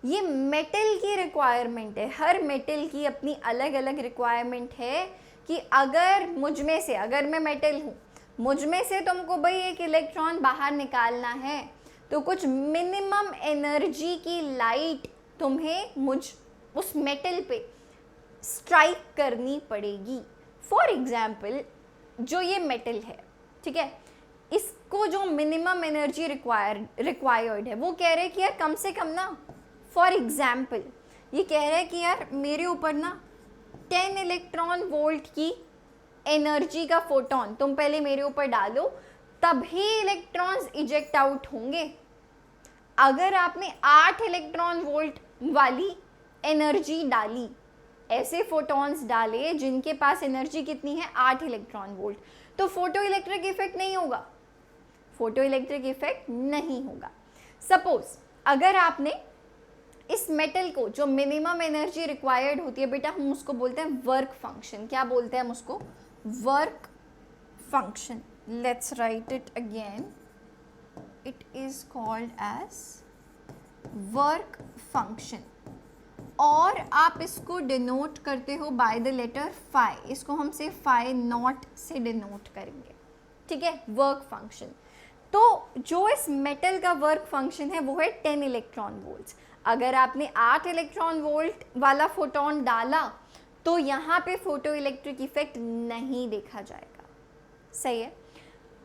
ये मेटल की रिक्वायरमेंट है. हर मेटल की अपनी अलग अलग रिक्वायरमेंट है कि अगर मुझ में से, अगर मैं मेटल हूँ, मुझ में से तुमको भाई एक इलेक्ट्रॉन बाहर निकालना है, तो कुछ मिनिमम एनर्जी की लाइट तुम्हें उस मेटल पे स्ट्राइक करनी पड़ेगी. फॉर एग्जाम्पल, जो ये मेटल है, ठीक है, इसको जो मिनिमम एनर्जी रिक्वायर्ड है, वो कह रहे हैं कि यार कम से कम ना, फॉर एग्जाम्पल ये कह रहे हैं कि यार मेरे ऊपर ना 10 इलेक्ट्रॉन वोल्ट की एनर्जी का फोटोन तुम पहले मेरे ऊपर डालो, तभी इलेक्ट्रॉन्स इजेक्ट आउट होंगे. अगर आपने 8 इलेक्ट्रॉन वोल्ट वाली एनर्जी डाली, ऐसे फोटॉन्स डाले जिनके पास एनर्जी कितनी है, 8 इलेक्ट्रॉन वोल्ट, तो फोटो इलेक्ट्रिक इफेक्ट नहीं होगा, फोटो इलेक्ट्रिक इफेक्ट नहीं होगा. सपोज अगर आपने इस मेटल को, जो मिनिमम एनर्जी रिक्वायर्ड होती है बेटा, हम उसको बोलते हैं वर्क फंक्शन. क्या बोलते हैं हम उसको, work function. Let's write it again, it is called as work function. और आप इसको डिनोट करते हो बाय द लेटर फाई. इसको हम से फाई नॉट से डिनोट करेंगे, ठीक है, वर्क फंक्शन. तो जो इस मेटल का वर्क फंक्शन है वो है 10 इलेक्ट्रॉन वोल्ट्स। अगर आपने 8 इलेक्ट्रॉन वोल्ट वाला फोटोन डाला तो यहाँ पे फोटो इलेक्ट्रिक इफेक्ट नहीं देखा जाएगा, सही है।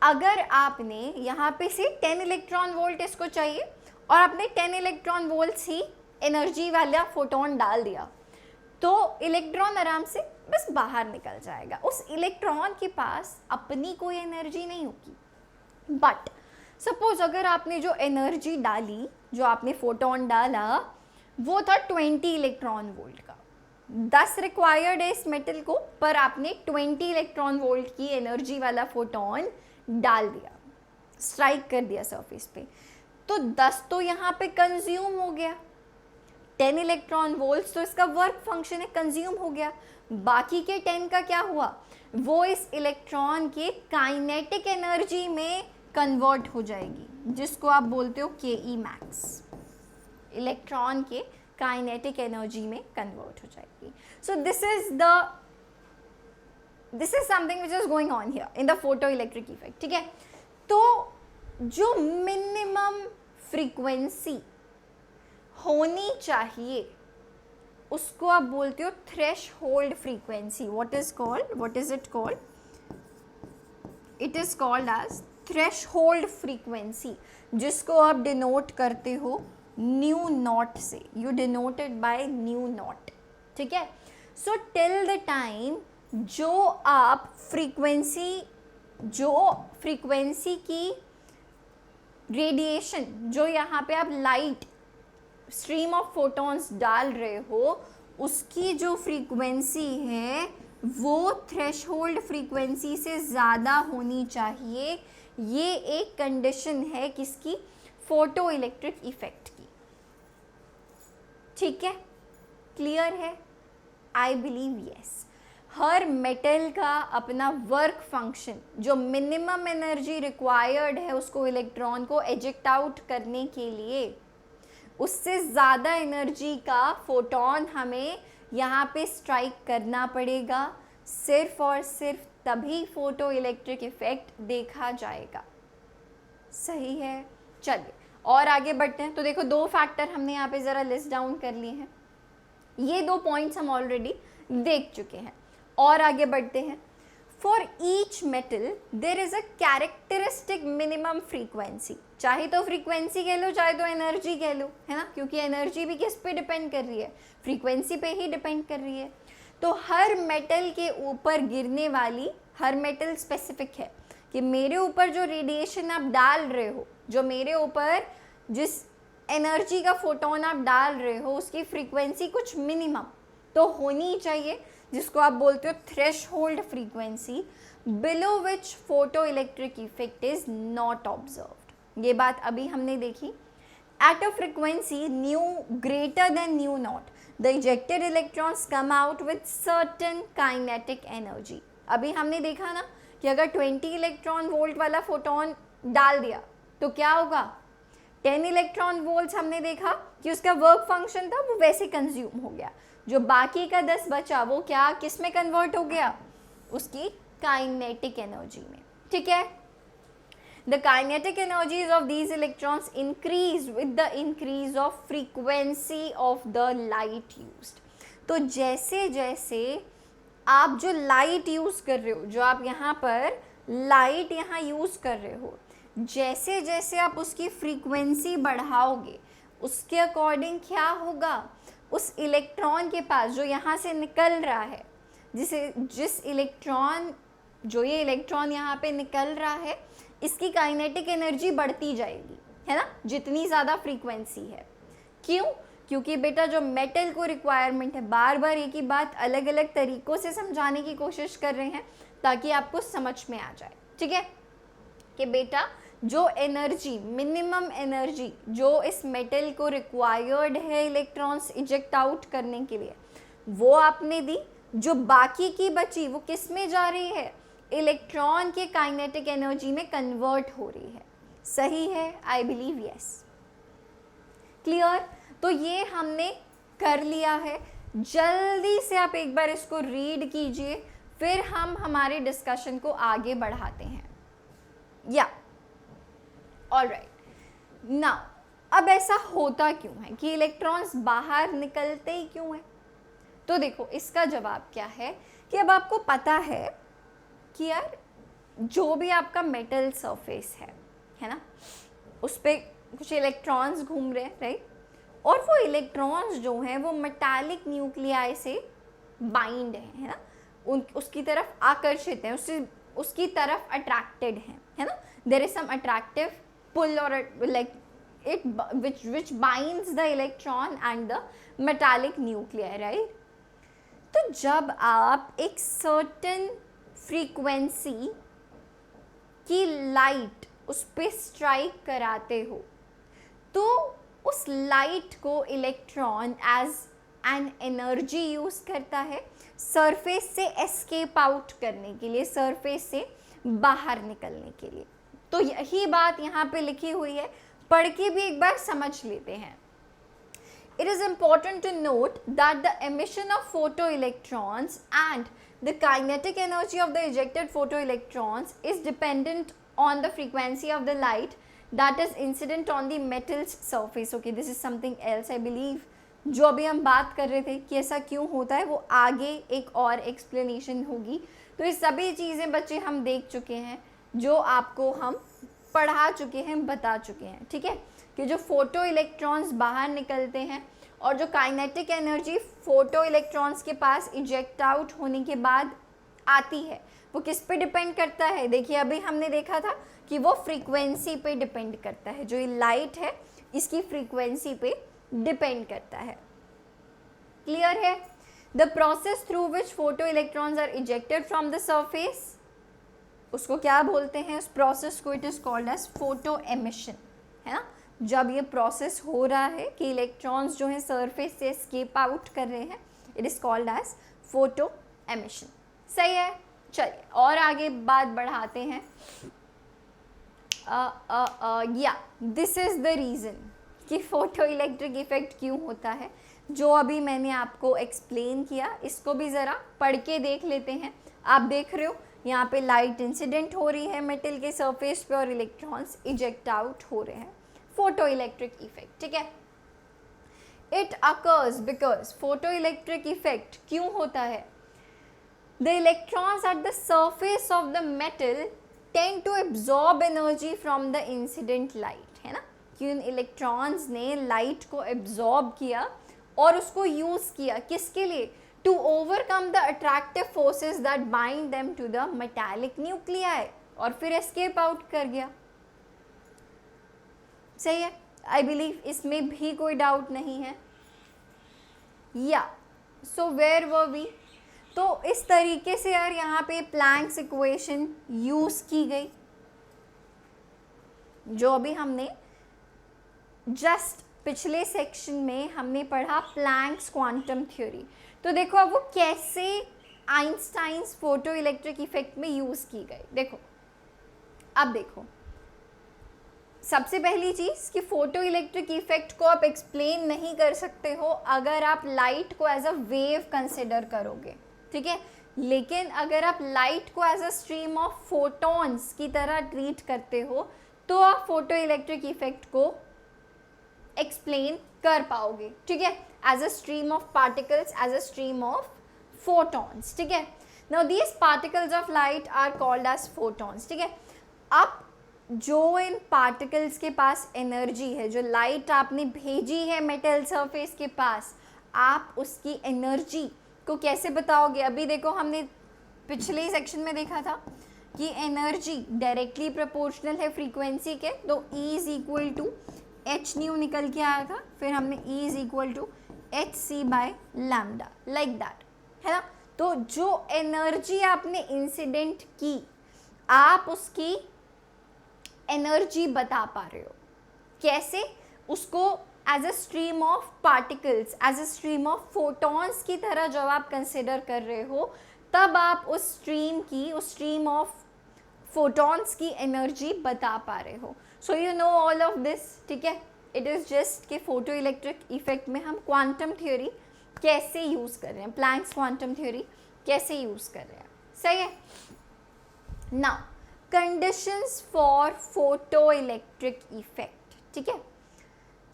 अगर आपने यहाँ पे से 10 इलेक्ट्रॉन वोल्ट इसको चाहिए और आपने 10 इलेक्ट्रॉन वोल्ट्स ही एनर्जी वाला फोटोन डाल दिया तो इलेक्ट्रॉन आराम से बस बाहर निकल जाएगा, उस इलेक्ट्रॉन के पास अपनी कोई एनर्जी नहीं होगी। बट सपोज अगर आपने जो एनर्जी डाली, जो आपने फोटोन डाला वो था 20 इलेक्ट्रॉन वोल्ट का, 10 रिक्वायर्ड है इस मेटल को, पर आपने 20 इलेक्ट्रॉन वोल्ट की एनर्जी वाला फोटोन डाल दिया, स्ट्राइक कर दिया सरफेस पे, तो 10 तो यहाँ पे कंज्यूम हो गया, 10 इलेक्ट्रॉन वोल्ट्स तो इसका वर्क फंक्शन है, कंज्यूम हो गया। बाकी के 10 का क्या हुआ, वो इस इलेक्ट्रॉन के काइनेटिक एनर्जी में कन्वर्ट हो जाएगी, जिसको आप बोलते हो के मैक्स, इलेक्ट्रॉन के काइनेटिक एनर्जी में कन्वर्ट हो जाएगी। सो this is something which is going on here in the photo electric effect, ठीक है। तो जो मिनिमम फ्रीक्वेंसी होनी चाहिए उसको आप बोलते हो threshold frequency. What is it called? It is called as threshold frequency, जिसको आप डिनोट करते हो न्यू नॉट से, you denoted by nu naught, ठीक है। सो टिल द टाइम जो आप फ्रीक्वेंसी की रेडिएशन, जो यहाँ पे आप लाइट स्ट्रीम ऑफ फोटॉन्स डाल रहे हो, उसकी जो फ्रीक्वेंसी है वो थ्रेशहोल्ड फ्रीक्वेंसी से ज़्यादा होनी चाहिए। ये एक कंडीशन है किसकी? फोटो इलेक्ट्रिक इफेक्ट की, ठीक है। क्लियर है? I believe yes. Her metal का अपना वर्क फंक्शन, जो मिनिमम एनर्जी रिक्वायर्ड है उसको इलेक्ट्रॉन को एजेक्ट आउट करने के लिए, उससे ज़्यादा एनर्जी का फोटोन हमें यहाँ पे स्ट्राइक करना पड़ेगा, सिर्फ और सिर्फ तभी फोटो इलेक्ट्रिक इफेक्ट देखा जाएगा, सही है। चलिए और आगे बढ़ते हैं। तो देखो 2 फैक्टर हमने यहाँ पे ज़रा लिस्ट डाउन कर लिए हैं, ये 2 पॉइंट्स हम ऑलरेडी देख चुके हैं। और आगे बढ़ते हैं। For each metal there is a characteristic minimum frequency, चाहे तो फ्रीक्वेंसी कह लो चाहे तो एनर्जी कह लो, है ना, क्योंकि एनर्जी भी किस पे डिपेंड कर रही है? फ्रीक्वेंसी पे ही डिपेंड कर रही है। तो हर मेटल के ऊपर गिरने वाली, हर मेटल स्पेसिफिक है कि मेरे ऊपर जो रेडिएशन आप डाल रहे हो, जो मेरे ऊपर जिस एनर्जी का फोटोन आप डाल रहे हो, उसकी फ्रीक्वेंसी कुछ मिनिमम तो होनी चाहिए, जिसको आप बोलते हो threshold frequency, below which photo electric effect is not observed. ये बात अभी हमने देखी। At a frequency new greater than new not, the ejected electrons come out with certain kinetic energy. अभी हमने देखा ना कि अगर 20 इलेक्ट्रॉन वोल्ट वाला फोटोन डाल दिया तो क्या होगा? 10 इलेक्ट्रॉन वोल्ट्स हमने देखा कि उसका वर्क फंक्शन था, वो वैसे कंज्यूम हो गया। जो बाकी का 10 बचा वो क्या, किस में कन्वर्ट हो गया? उसकी काइनेटिक एनर्जी में, ठीक है। The kinetic energies of these electrons increase with the increase of frequency of the light used. तो जैसे जैसे आप जो लाइट यूज़ कर रहे हो, जो आप यहाँ पर लाइट यहाँ यूज़ कर रहे हो, जैसे जैसे आप उसकी फ्रीक्वेंसी बढ़ाओगे, उसके अकॉर्डिंग क्या होगा? उस इलेक्ट्रॉन के पास जो यहाँ से निकल रहा है, जो ये इलेक्ट्रॉन यहाँ पे निकल रहा है, इसकी काइनेटिक एनर्जी बढ़ती जाएगी, है ना, जितनी ज़्यादा फ्रीक्वेंसी है। क्यों? क्योंकि बेटा जो मेटल को रिक्वायरमेंट है, बार बार एक ही बात अलग अलग तरीक़ों से समझाने की कोशिश कर रहे हैं ताकि आपको समझ में आ जाए, ठीक है, कि बेटा जो एनर्जी, मिनिमम एनर्जी जो इस मेटल को रिक्वायर्ड है इलेक्ट्रॉन्स इजेक्ट आउट करने के लिए, वो आपने दी। जो बाकी की बची वो किस में जा रही है? इलेक्ट्रॉन के काइनेटिक एनर्जी में कन्वर्ट हो रही है, सही है? I believe yes. क्लियर? तो ये हमने कर लिया है। जल्दी से आप एक बार इसको रीड कीजिए, फिर हम हमारे डिस्कशन को आगे बढ़ाते हैं। या ऑलराइट, नाउ अब ऐसा होता क्यों है कि इलेक्ट्रॉन्स बाहर निकलते ही क्यों है? तो देखो इसका जवाब क्या है कि अब आपको पता है कि यार जो भी आपका मेटल सरफेस है ना, उस पर कुछ इलेक्ट्रॉन्स घूम रहे हैं, राइट? और वो इलेक्ट्रॉन्स जो हैं वो मेटालिक न्यूक्लियाई से बाइंड है ना, उसकी तरफ आकर्षित हैं, उसकी तरफ अट्रैक्टेड हैं, है ना? देयर इज सम अट्रैक्टिव पुल और like it which binds the electron and the metallic nuclei, right? तो जब आप एक certain frequency की लाइट उस पर स्ट्राइक कराते हो तो उस लाइट को electron as an energy use करता है सरफेस से एस्केप आउट करने के लिए, सरफेस से बाहर निकलने के लिए। तो यही बात यहाँ पे लिखी हुई है, पढ़ के भी एक बार समझ लेते हैं। It is important to note that the emission of photoelectrons and the kinetic energy of the ejected photoelectrons is dependent on the frequency of the light that is incident on the metal's surface. Okay, this is something else I believe. जो अभी हम बात कर रहे थे कि ऐसा क्यों होता है, वो आगे एक और एक्सप्लेनेशन होगी। तो ये सभी चीज़ें बच्चे हम देख चुके हैं, जो आपको हम पढ़ा चुके हैं, बता चुके हैं, ठीक है? कि जो फोटो इलेक्ट्रॉन्स बाहर निकलते हैं और जो काइनेटिक एनर्जी फोटो इलेक्ट्रॉन्स के पास इजेक्ट आउट होने के बाद आती है, वो किस पे डिपेंड करता है? देखिए अभी हमने देखा था कि वो फ्रीक्वेंसी पे डिपेंड करता है। जो ये लाइट है इसकी फ्रीक्वेंसी पे डिपेंड करता है। क्लियर है? The process through which photo electrons are ejected from the surface, उसको क्या बोलते हैं? उस प्रोसेस को it is called as photo emission, है ना? जब ये प्रोसेस हो रहा है कि इलेक्ट्रॉन्स जो है सरफेस से एस्केप आउट कर रहे हैं, it is called as photo emission. सही है? चलिए और आगे बात बढ़ाते हैं। Yeah this is the reason कि फोटो इलेक्ट्रिक इफेक्ट क्यों होता है, जो अभी मैंने आपको एक्सप्लेन किया, इसको भी ज़रा पढ़ के देख लेते हैं। आप देख रहे हो यहाँ पे लाइट इंसिडेंट हो रही है मेटल के सरफेस पे और इलेक्ट्रॉन्स इजेक्ट आउट हो रहे हैं, फोटो इलेक्ट्रिक इफेक्ट, ठीक है? It occurs because photo electric effect क्यों होता है? The electrons at the surface of the metal tend to absorb energy from the incident light, है ना? कि उन इलेक्ट्रॉन्स ने लाइट को एब्जॉर्ब किया और उसको यूज किया किसके लिए? To overcome the attractive forces that bind them to the metallic nuclei, और फिर एस्केप आउट कर गया। सही है? आई बिलीव इसमें भी कोई डाउट नहीं है। या सो वेयर वर वी? तो इस तरीके से यार यहाँ पे प्लैंक्स इक्वेशन यूज की गई, जो अभी हमने जस्ट पिछले सेक्शन में हमने पढ़ा प्लैंक्स क्वांटम थ्योरी। तो देखो अब वो कैसे आइंस्टाइन्स फोटो इलेक्ट्रिक इफेक्ट में यूज की गई। देखो अब देखो, सबसे पहली चीज कि फोटो इलेक्ट्रिक इफेक्ट को आप एक्सप्लेन नहीं कर सकते हो अगर आप लाइट को एज अ वेव कंसिडर करोगे, ठीक है? लेकिन अगर आप लाइट को as a stream of photons की तरह ट्रीट करते हो तो आप फोटो इलेक्ट्रिक इफेक्ट को एक्सप्लेन कर पाओगे, ठीक है? As a stream of particles, as a stream of photons, ठीक है? Now these particles of light are called as photons, ठीक है? अब जो इन पार्टिकल्स के पास एनर्जी है, जो लाइट आपने भेजी है मेटल सरफेस के पास, आप उसकी एनर्जी को कैसे बताओगे? अभी देखो हमने पिछले सेक्शन में देखा था कि एनर्जी डायरेक्टली प्रोपोर्शनल है फ्रीक्वेंसी के, तो E is equal to H nu निकल के आया था, फिर हमने E is equal to H C by lambda, like that, है ना? तो जो एनर्जी आपने इंसिडेंट की, आप उसकी एनर्जी बता पा रहे हो कैसे? उसको as a stream of particles, as a stream of photons की तरह जब आप कंसिडर कर रहे हो, तब आप उस स्ट्रीम की, उस स्ट्रीम ऑफ फोटॉन्स की एनर्जी बता पा रहे हो। सो you know all of this, ठीक है? इट इज़ जस्ट कि फोटो इलेक्ट्रिक इफेक्ट में हम क्वांटम थ्योरी कैसे यूज़ कर रहे हैं, प्लैंक्स क्वांटम थ्योरी कैसे यूज़ कर रहे हैं। सही है? Now conditions for photo electric effect, ठीक है,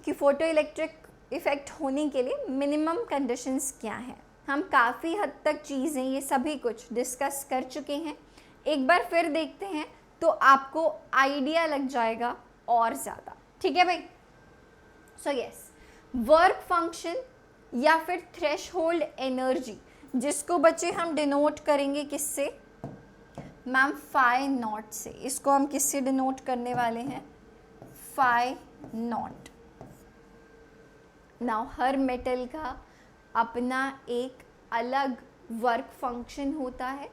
कि फोटो इलेक्ट्रिक इफेक्ट होने के लिए मिनिमम कंडीशंस क्या हैं। हम काफ़ी हद तक चीज़ें ये सभी कुछ डिस्कस कर चुके हैं, एक बार फिर देखते हैं तो आपको आइडिया लग जाएगा और ज़्यादा, ठीक है भाई। सो यस, वर्क फंक्शन या फिर थ्रेशहोल्ड एनर्जी, जिसको बच्चे हम डिनोट करेंगे किससे मैम, फाई नॉट से। इसको हम किससे डिनोट करने वाले हैं, फाई नॉट। नाउ हर मेटल का अपना एक अलग वर्क फंक्शन होता है।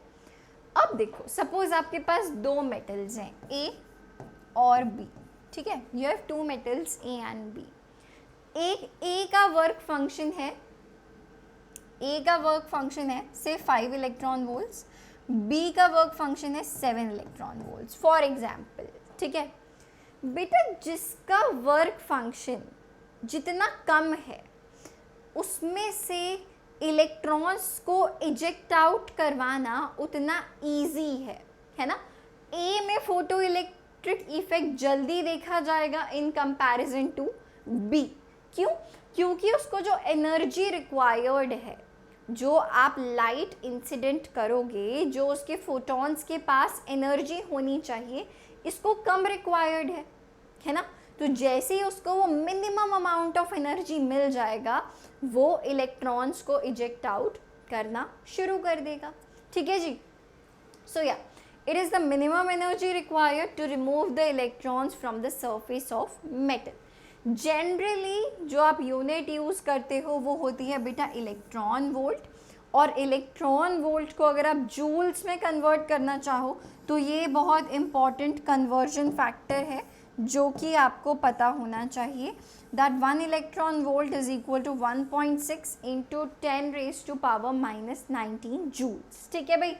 अब देखो, सपोज आपके पास दो मेटल्स हैं ए और बी, ठीक है, you have two metals A and B. एक ए का वर्क फंक्शन है, ए का वर्क फंक्शन है से 5 इलेक्ट्रॉन वोल्ट्स, बी का वर्क फंक्शन है 7 इलेक्ट्रॉन वोल्ट्स फॉर एग्जाम्पल, ठीक है। बेटा जिसका वर्क फंक्शन जितना कम है उसमें से इलेक्ट्रॉन्स को इजेक्ट आउट करवाना उतना इजी है ना। ए में फोटो इलेक्ट्रिक इफेक्ट जल्दी देखा जाएगा इन कंपैरिजन टू बी। क्यों? क्योंकि उसको जो एनर्जी रिक्वायर्ड है, जो आप लाइट इंसिडेंट करोगे, जो उसके फोटॉन्स के पास एनर्जी होनी चाहिए, इसको कम रिक्वायर्ड है ना। तो जैसे ही उसको वो मिनिमम अमाउंट ऑफ एनर्जी मिल जाएगा, वो इलेक्ट्रॉन्स को इजेक्ट आउट करना शुरू कर देगा, ठीक है जी। So yeah, it is the minimum energy required to remove the electrons from the surface of metal. Generally जो आप यूनिट यूज़ करते हो वो होती है बेटा इलेक्ट्रॉन वोल्ट, और इलेक्ट्रॉन वोल्ट को अगर आप जूल्स में कन्वर्ट करना चाहो तो ये बहुत इम्पॉर्टेंट कन्वर्जन फैक्टर है जो कि आपको पता होना चाहिए, that 1 electron volt is equal to 1.6 into 10 raise to power -19 joules, ठीक है भाई।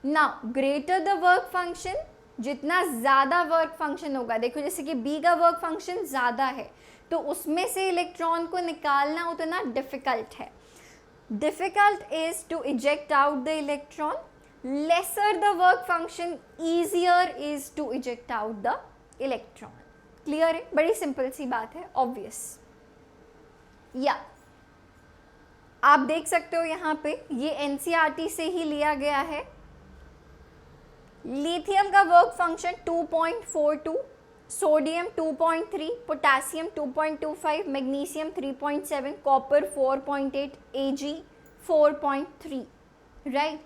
Now greater the work function, जितना ज़्यादा वर्क फंक्शन होगा, देखो जैसे कि बी का वर्क फंक्शन ज़्यादा है तो उसमें से इलेक्ट्रॉन को निकालना उतना डिफ़िकल्ट है। Difficult is to eject out the electron, lesser the work function, easier is to eject out the electron। Clear है? बड़ी सिंपल सी बात है, ऑब्वियस। या आप देख सकते हो यहाँ पे ये एनसीईआरटी से ही लिया गया है। लिथियम का work function 2.42, sodium 2.3, potassium 2.25, magnesium 3.7, copper 4.8, Ag 4.3, right.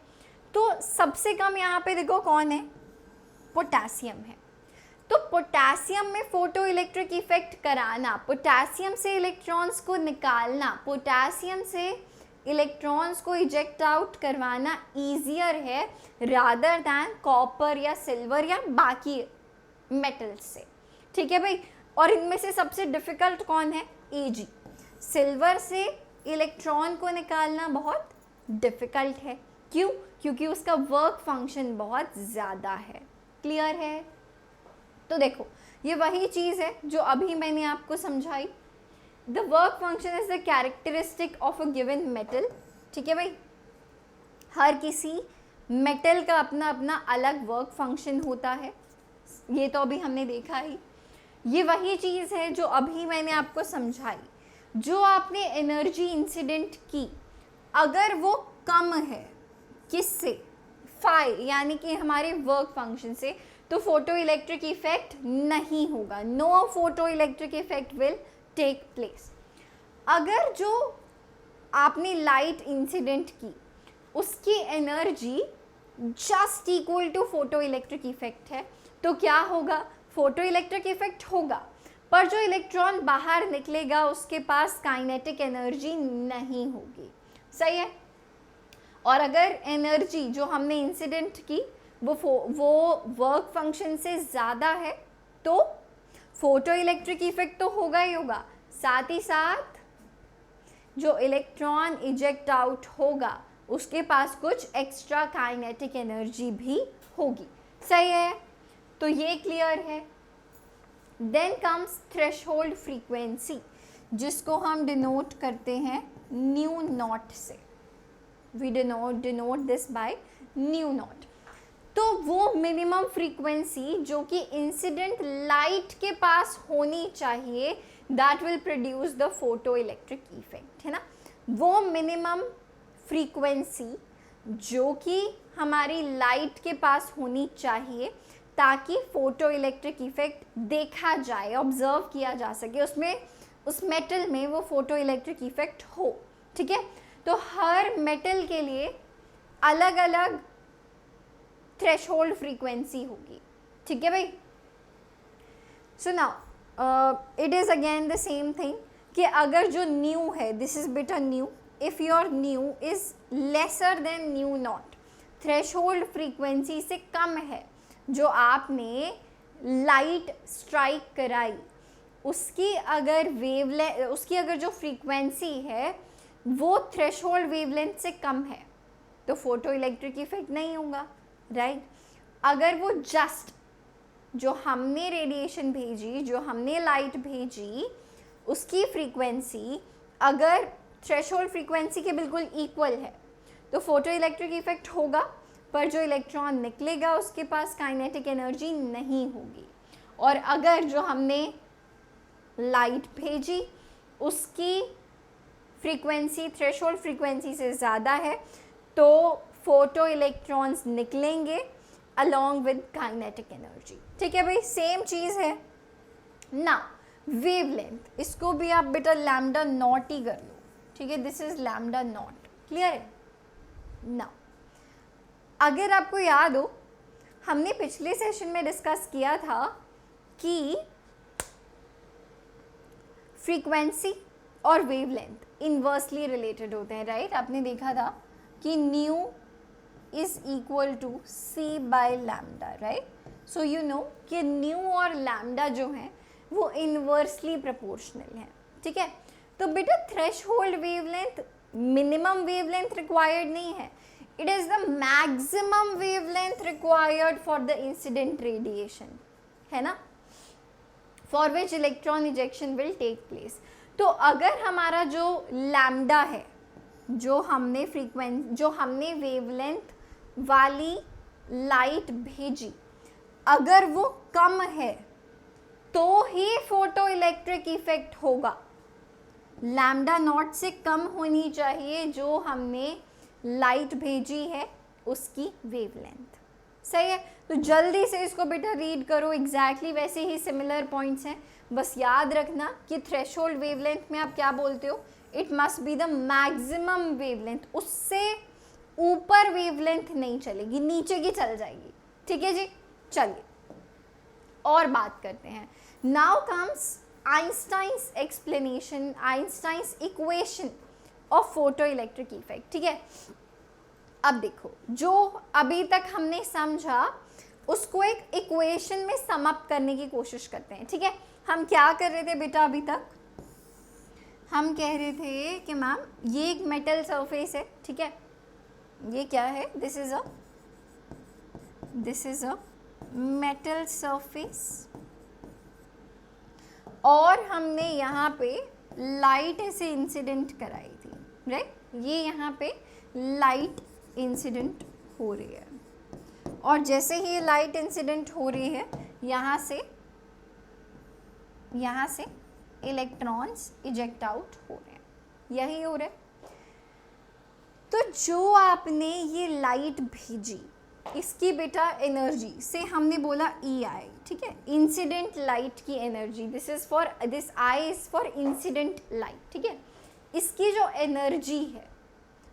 तो सबसे कम यहाँ पे देखो कौन है, पोटेशियम है। तो पोटेशियम में फोटो इलेक्ट्रिक इफेक्ट कराना, पोटेशियम से इलेक्ट्रॉन्स को निकालना, पोटेशियम से इलेक्ट्रॉन्स को इजेक्ट आउट करवाना ईजियर है रादर दैन कॉपर या सिल्वर या बाकी मेटल्स से, ठीक है भाई। और इनमें से सबसे डिफ़िकल्ट कौन है, Ag। सिल्वर से इलेक्ट्रॉन को निकालना बहुत डिफ़िकल्ट है, क्यों? क्योंकि उसका वर्क फंक्शन बहुत ज़्यादा है। क्लियर है? तो देखो ये वही चीज़ है जो अभी मैंने आपको समझाई। The work function is the characteristic of a given metal, ठीक है भाई। हर किसी मेटल का अपना अपना अलग वर्क फंक्शन होता है, ये तो अभी हमने देखा ही। ये वही चीज़ है जो अभी मैंने आपको समझाई। जो आपने एनर्जी इंसिडेंट की, अगर वो कम है किससे, फाई यानी कि हमारे वर्क फंक्शन से, तो फोटो इलेक्ट्रिक इफेक्ट नहीं होगा, no photo electric effect will take place. अगर जो आपने लाइट इंसिडेंट की उसकी energy just equal to photo electric effect है, तो क्या होगा, फोटो इलेक्ट्रिक इफेक्ट होगा, पर जो इलेक्ट्रॉन बाहर निकलेगा उसके पास काइनेटिक एनर्जी नहीं होगी, सही है। और अगर एनर्जी जो हमने इंसिडेंट की वो वर्क फंक्शन से ज़्यादा है तो फोटो इलेक्ट्रिक इफेक्ट तो होगा ही होगा, साथ ही साथ जो इलेक्ट्रॉन इजेक्ट आउट होगा उसके पास कुछ एक्स्ट्रा काइनेटिक एनर्जी भी होगी, सही है। तो ये क्लियर है। देन कम्स थ्रेशहोल्ड फ्रीक्वेंसी, जिसको हम डिनोट करते हैं न्यू नॉट से। We denote this by nu naught. तो वो मिनिमम फ्रीक्वेंसी जो कि इंसिडेंट लाइट के पास होनी चाहिए, that will produce the photo electric effect, है ना। वो मिनिमम फ्रीक्वेंसी जो कि हमारी लाइट के पास होनी चाहिए ताकि फोटो इलेक्ट्रिक इफेक्ट देखा जाए, ऑब्जर्व किया जा सके, उसमें उस मेटल में वो फोटो इलेक्ट्रिक इफेक्ट हो, ठीक है। तो हर मेटल के लिए अलग अलग थ्रेशोल्ड फ्रीक्वेंसी होगी, ठीक है भाई। So now it is again the same thing कि अगर जो न्यू है, this is bit new, if your new is lesser than new not, threshold frequency से कम है जो आपने लाइट स्ट्राइक कराई, उसकी अगर जो फ्रीक्वेंसी है वो थ्रेशोल्ड वेवलेंथ से कम है तो फोटो इलेक्ट्रिक इफेक्ट नहीं होगा, राइट। अगर वो जस्ट जो हमने रेडिएशन भेजी, जो हमने लाइट भेजी, उसकी फ्रीक्वेंसी अगर थ्रेशोल्ड फ्रीक्वेंसी के बिल्कुल इक्वल है तो फोटो इलेक्ट्रिक इफेक्ट होगा, पर जो इलेक्ट्रॉन निकलेगा उसके पास काइनेटिक एनर्जी नहीं होगी। और अगर जो हमने लाइट भेजी उसकी फ्रीक्वेंसी थ्रेशोल्ड फ्रीक्वेंसी से ज़्यादा है तो फोटो इलेक्ट्रॉन्स निकलेंगे अलॉन्ग विद काइनेटिक एनर्जी, ठीक है भाई। सेम चीज़ है ना। वेवलेंथ, इसको भी आप बेटा लैम्डा नॉट ही कर लो, ठीक है। This is lambda naught, clear है ना। अगर आपको याद हो, हमने पिछले सेशन में डिस्कस किया था कि फ्रीक्वेंसी और वेवलेंथ इन्वर्सली रिलेटेड होते हैं, राइट। आपने देखा था कि nu is equal to C by lambda, right. So you know कि न्यू और लैम्डा जो हैं वो इन्वर्सली प्रोपोर्शनल हैं, ठीक है। तो बेटा threshold wavelength minimum wavelength required नहीं है, it is the maximum wavelength required for the incident radiation, है ना, for which electron ejection will take place. तो अगर हमारा जो लैम्डा है, जो हमने वेवलेंथ वाली लाइट भेजी, अगर वो कम है तो ही फोटो इलेक्ट्रिक इफेक्ट होगा। लैम्डा नॉट से कम होनी चाहिए जो हमने लाइट भेजी है उसकी वेवलेंथ, सही है। तो जल्दी से इसको बेटा रीड करो, एग्जैक्टली वैसे ही सिमिलर पॉइंट्स हैं। बस याद रखना कि थ्रेशोल्ड वेवलेंथ में आप क्या बोलते हो, it must be the maximum wavelength, उससे ऊपर वेवलेंथ नहीं चलेगी, नीचे की चल जाएगी, ठीक है जी। चलिए और बात करते हैं। Now comes Einstein's explanation, Einstein's equation of photo electric effect, ठीक है। अब देखो, जो अभी तक हमने समझा उसको एक इक्वेशन में सम अप करने की कोशिश करते हैं, ठीक है। हम क्या कर रहे थे बेटा अभी तक, हम कह रहे थे कि मैम ये एक मेटल सरफेस है, ठीक है। ये क्या है, this is a metal surface, और हमने यहाँ पे लाइट ऐसे इंसिडेंट कराई थी, राइट। ये यहाँ पे लाइट इंसिडेंट हो रही है, और जैसे ही ये लाइट इंसिडेंट हो रही है यहाँ से इलेक्ट्रॉन्स इजेक्ट आउट हो रहे हैं, यही हो रहा है। तो जो आपने ये लाइट भेजी, इसकी बेटा एनर्जी से हमने बोला ई आई, ठीक है, इंसिडेंट लाइट की energy, this I is for incident light, ठीक है। इसकी जो एनर्जी है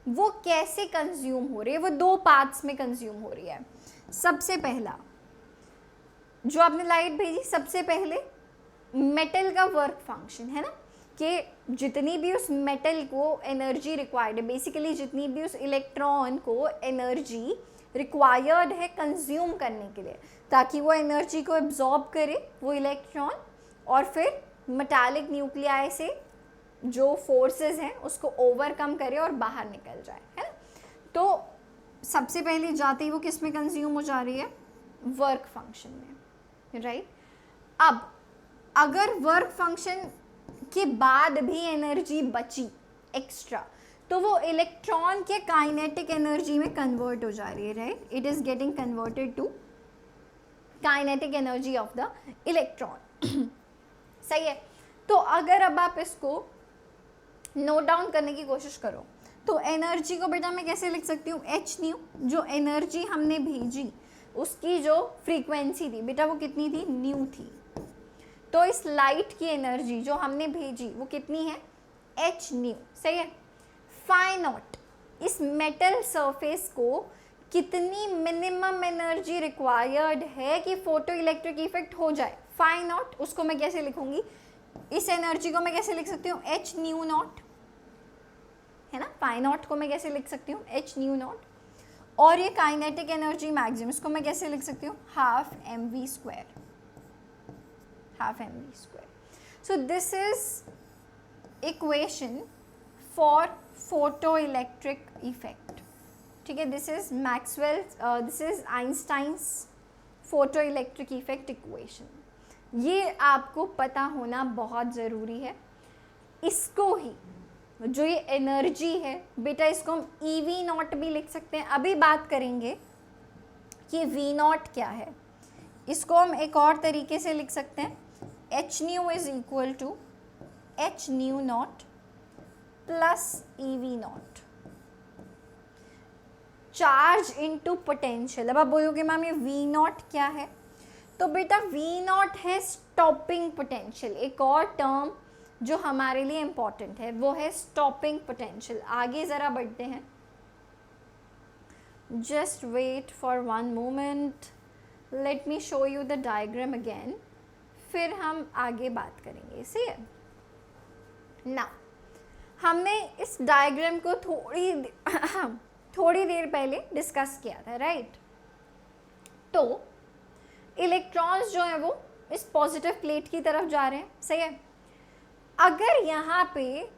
वो कैसे कंज्यूम हो रही है, वो दो पार्ट्स में कंज्यूम हो रही है। सबसे पहला, जो आपने लाइट भेजी, सबसे पहले मेटल का वर्क फंक्शन है ना, कि जितनी भी उस मेटल को एनर्जी रिक्वायर्ड है, बेसिकली जितनी भी उस इलेक्ट्रॉन को एनर्जी रिक्वायर्ड है कंज्यूम करने के लिए, ताकि वो एनर्जी को एब्जॉर्ब करे वो इलेक्ट्रॉन, और फिर मेटालिक न्यूक्लियाई से जो फोर्सेस हैं उसको ओवरकम करे और बाहर निकल जाए, है ना। तो सबसे पहले जाते ही वो किस में कंज्यूम हो जा रही है, वर्क फंक्शन में, राइट। अब अगर वर्क फंक्शन के बाद भी एनर्जी बची एक्स्ट्रा, तो वो इलेक्ट्रॉन के काइनेटिक एनर्जी में कन्वर्ट हो जा रही है, right? It is getting converted to kinetic energy of the electron. सही है। तो अगर अब आप इसको नोट डाउन करने की कोशिश करो तो एनर्जी को बेटा मैं कैसे लिख सकती हूँ, एच न्यू। जो एनर्जी हमने भेजी उसकी जो फ्रीक्वेंसी थी बेटा वो कितनी थी, न्यू थी। तो इस लाइट की एनर्जी जो हमने भेजी वो कितनी है, एच न्यू। सही है। फाई नॉट, इस मेटल सरफेस को कितनी मिनिमम एनर्जी रिक्वायर्ड है कि फोटो इलेक्ट्रिक इफेक्ट हो जाए, फाई नॉट। उसको मैं कैसे लिखूंगी, इस एनर्जी को मैं कैसे लिख सकती हूँ, एच न्यू नॉट, है ना। फाई नॉट को मैं कैसे लिख सकती हूँ, एच न्यू नॉट। और ये काइनेटिक एनर्जी मैक्सिमम, इसको मैं कैसे लिख सकती हूँ, half M V square, half M V square. So this is equation for photo electric effect. ठीक है, this is Maxwell, this is Einstein's photo electric effect equation. ये आपको पता होना बहुत ज़रूरी है। इसको ही, जो ये एनर्जी है बेटा, इसको हम ई वी नॉट भी लिख सकते हैं। अभी बात करेंगे कि वी नॉट क्या है। इसको हम एक और तरीके से लिख सकते हैं, H nu is equal to H nu naught plus E V naught, charge into potential. अब आप बोलोगे मैम ये वी नॉट क्या है, तो बेटा वी नॉट है स्टॉपिंग पोटेंशियल। एक और टर्म जो हमारे लिए इंपॉर्टेंट है वो है स्टॉपिंग पोटेंशियल। आगे ज़रा बढ़ते हैं, just wait for one moment, let me show you the diagram again, फिर हम आगे बात करेंगे। सही है ना। हमने इस डायग्राम को थोड़ी देर पहले डिस्कस किया था, राइट? तो इलेक्ट्रॉन्स जो है वो इस पॉजिटिव प्लेट की तरफ जा रहे हैं। सही है। अगर यहाँ पे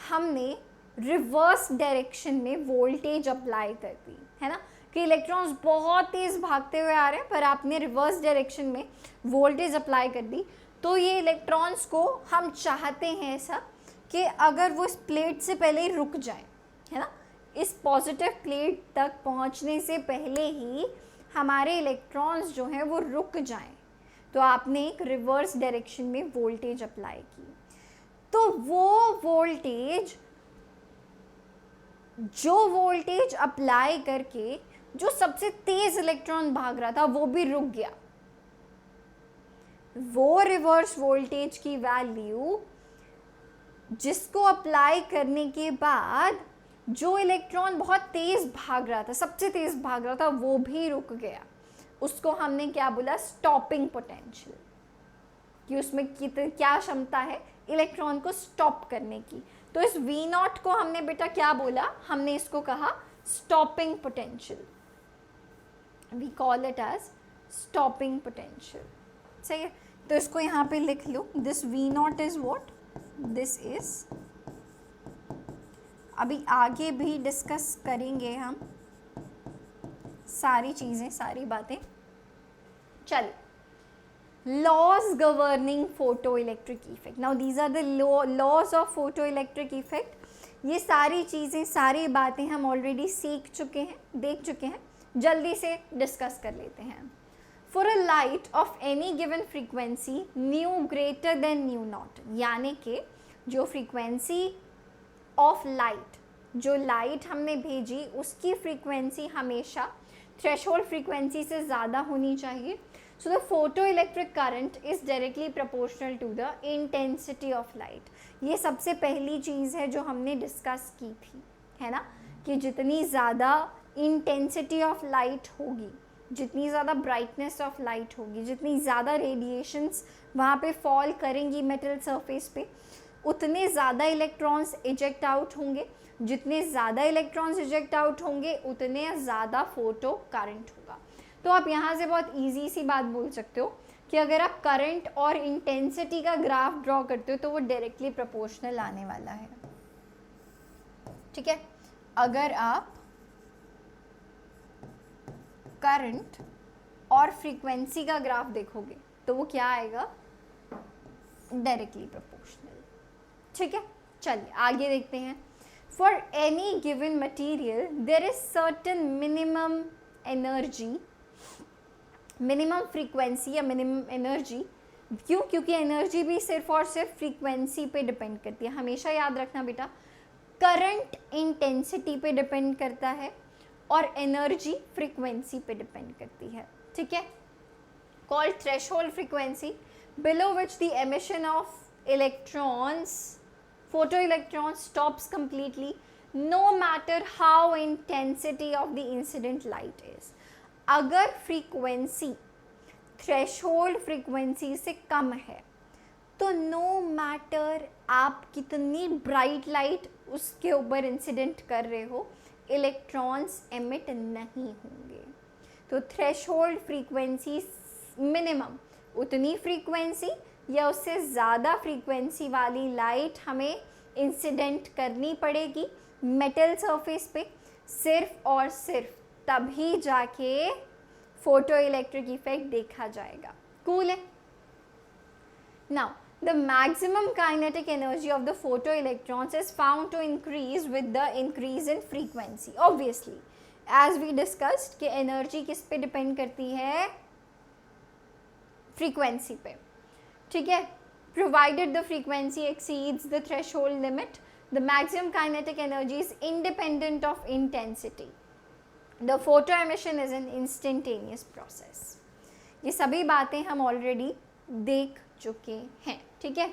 हमने रिवर्स डायरेक्शन में वोल्टेज अप्लाई कर दी, है ना, कि इलेक्ट्रॉन्स बहुत तेज़ भागते हुए आ रहे हैं पर आपने रिवर्स डायरेक्शन में वोल्टेज अप्लाई कर दी, तो ये इलेक्ट्रॉन्स को हम चाहते हैं ऐसा कि अगर वो इस प्लेट से पहले ही रुक जाए, है ना, इस पॉजिटिव प्लेट तक पहुँचने से पहले ही हमारे इलेक्ट्रॉन्स जो हैं वो रुक जाएं, तो आपने एक रिवर्स डायरेक्शन में वोल्टेज अप्लाई की। तो वो वोल्टेज, जो वोल्टेज अप्लाई करके जो सबसे तेज इलेक्ट्रॉन भाग रहा था वो भी रुक गया, वो रिवर्स वोल्टेज की वैल्यू जिसको अप्लाई करने के बाद जो इलेक्ट्रॉन बहुत तेज भाग रहा था, सबसे तेज भाग रहा था, वो भी रुक गया, उसको हमने क्या बोला, स्टॉपिंग पोटेंशियल। कि उसमें क्या क्षमता है इलेक्ट्रॉन को स्टॉप करने की। तो इस वी नॉट को हमने बेटा क्या बोला, हमने इसको कहा stopping potential, we call it as stopping potential. सही है। तो इसको यहाँ पे लिख लो, this V naught is what, this is, अभी आगे भी डिस्कस करेंगे हम सारी चीज़ें, सारी बातें। चलिए, laws governing photoelectric effect. Now these are the laws of photoelectric effect. ये सारी चीज़ें, सारी बातें हम ऑलरेडी सीख चुके हैं, देख चुके हैं, जल्दी से डिस्कस कर लेते हैं। For a light of any given frequency nu greater than nu naught, यानी कि जो फ्रीक्वेंसी ऑफ लाइट, जो लाइट हमने भेजी उसकी फ्रीक्वेंसी हमेशा थ्रेशोल्ड फ्रीक्वेंसी से ज़्यादा होनी चाहिए। So the photoelectric current is directly proportional to the intensity of light. ये सबसे पहली चीज़ है जो हमने डिस्कस की थी, है ना, कि जितनी ज़्यादा इंटेंसिटी ऑफ लाइट होगी, जितनी ज़्यादा ब्राइटनेस ऑफ लाइट होगी, जितनी ज़्यादा रेडिएशंस वहाँ पे फॉल करेंगी मेटल सरफेस पे, उतने ज़्यादा इलेक्ट्रॉन्स इजेक्ट आउट होंगे। जितने ज़्यादा इलेक्ट्रॉन्स इजेक्ट आउट होंगे उतने ज़्यादा फोटो करंट होगा। तो आप यहाँ से बहुत इजी सी बात बोल सकते हो कि अगर आप करंट और इंटेंसिटी का ग्राफ ड्रॉ करते हो तो वो डायरेक्टली प्रोपोर्शनल आने वाला है। ठीक है, अगर आप करंट और फ्रीक्वेंसी का ग्राफ देखोगे तो वो क्या आएगा, डायरेक्टली प्रोपोर्शनल। ठीक है, चलिए आगे देखते हैं। for any given material there is certain minimum energy, minimum frequency या minimum energy. क्यों? क्योंकि एनर्जी भी सिर्फ और सिर्फ फ्रीक्वेंसी पे डिपेंड करती है. हमेशा याद रखना बेटा, करंट इंटेंसिटी पे डिपेंड करता है और एनर्जी फ्रीक्वेंसी पे डिपेंड करती है. ठीक है. Called threshold frequency below which the emission of electrons, photoelectrons stops completely no matter how intensity of the incident light is. अगर फ्रीक्वेंसी थ्रेशोल्ड फ्रीक्वेंसी से कम है तो नो मैटर आप कितनी ब्राइट लाइट उसके ऊपर इंसिडेंट कर रहे हो, इलेक्ट्रॉन्स एमिट नहीं होंगे. तो थ्रेशोल्ड फ्रीक्वेंसी मिनिमम उतनी फ्रीक्वेंसी या उससे ज़्यादा फ्रीक्वेंसी वाली लाइट हमें इंसिडेंट करनी पड़ेगी मेटल सरफेस पे, सिर्फ और सिर्फ तभी जाके फोटो इलेक्ट्रिक इफेक्ट देखा जाएगा. कूल है. Now the maximum kinetic energy of the photo electrons is found to increase with the increase in frequency. Obviously as we discussed कि एनर्जी किस पे डिपेंड करती है, फ्रीक्वेंसी पे. ठीक है. Provided the frequency exceeds the threshold limit the maximum kinetic energy is independent of intensity. The photo emission is an instantaneous process. ये सभी बातें हम ऑलरेडी देख चुके हैं. ठीक है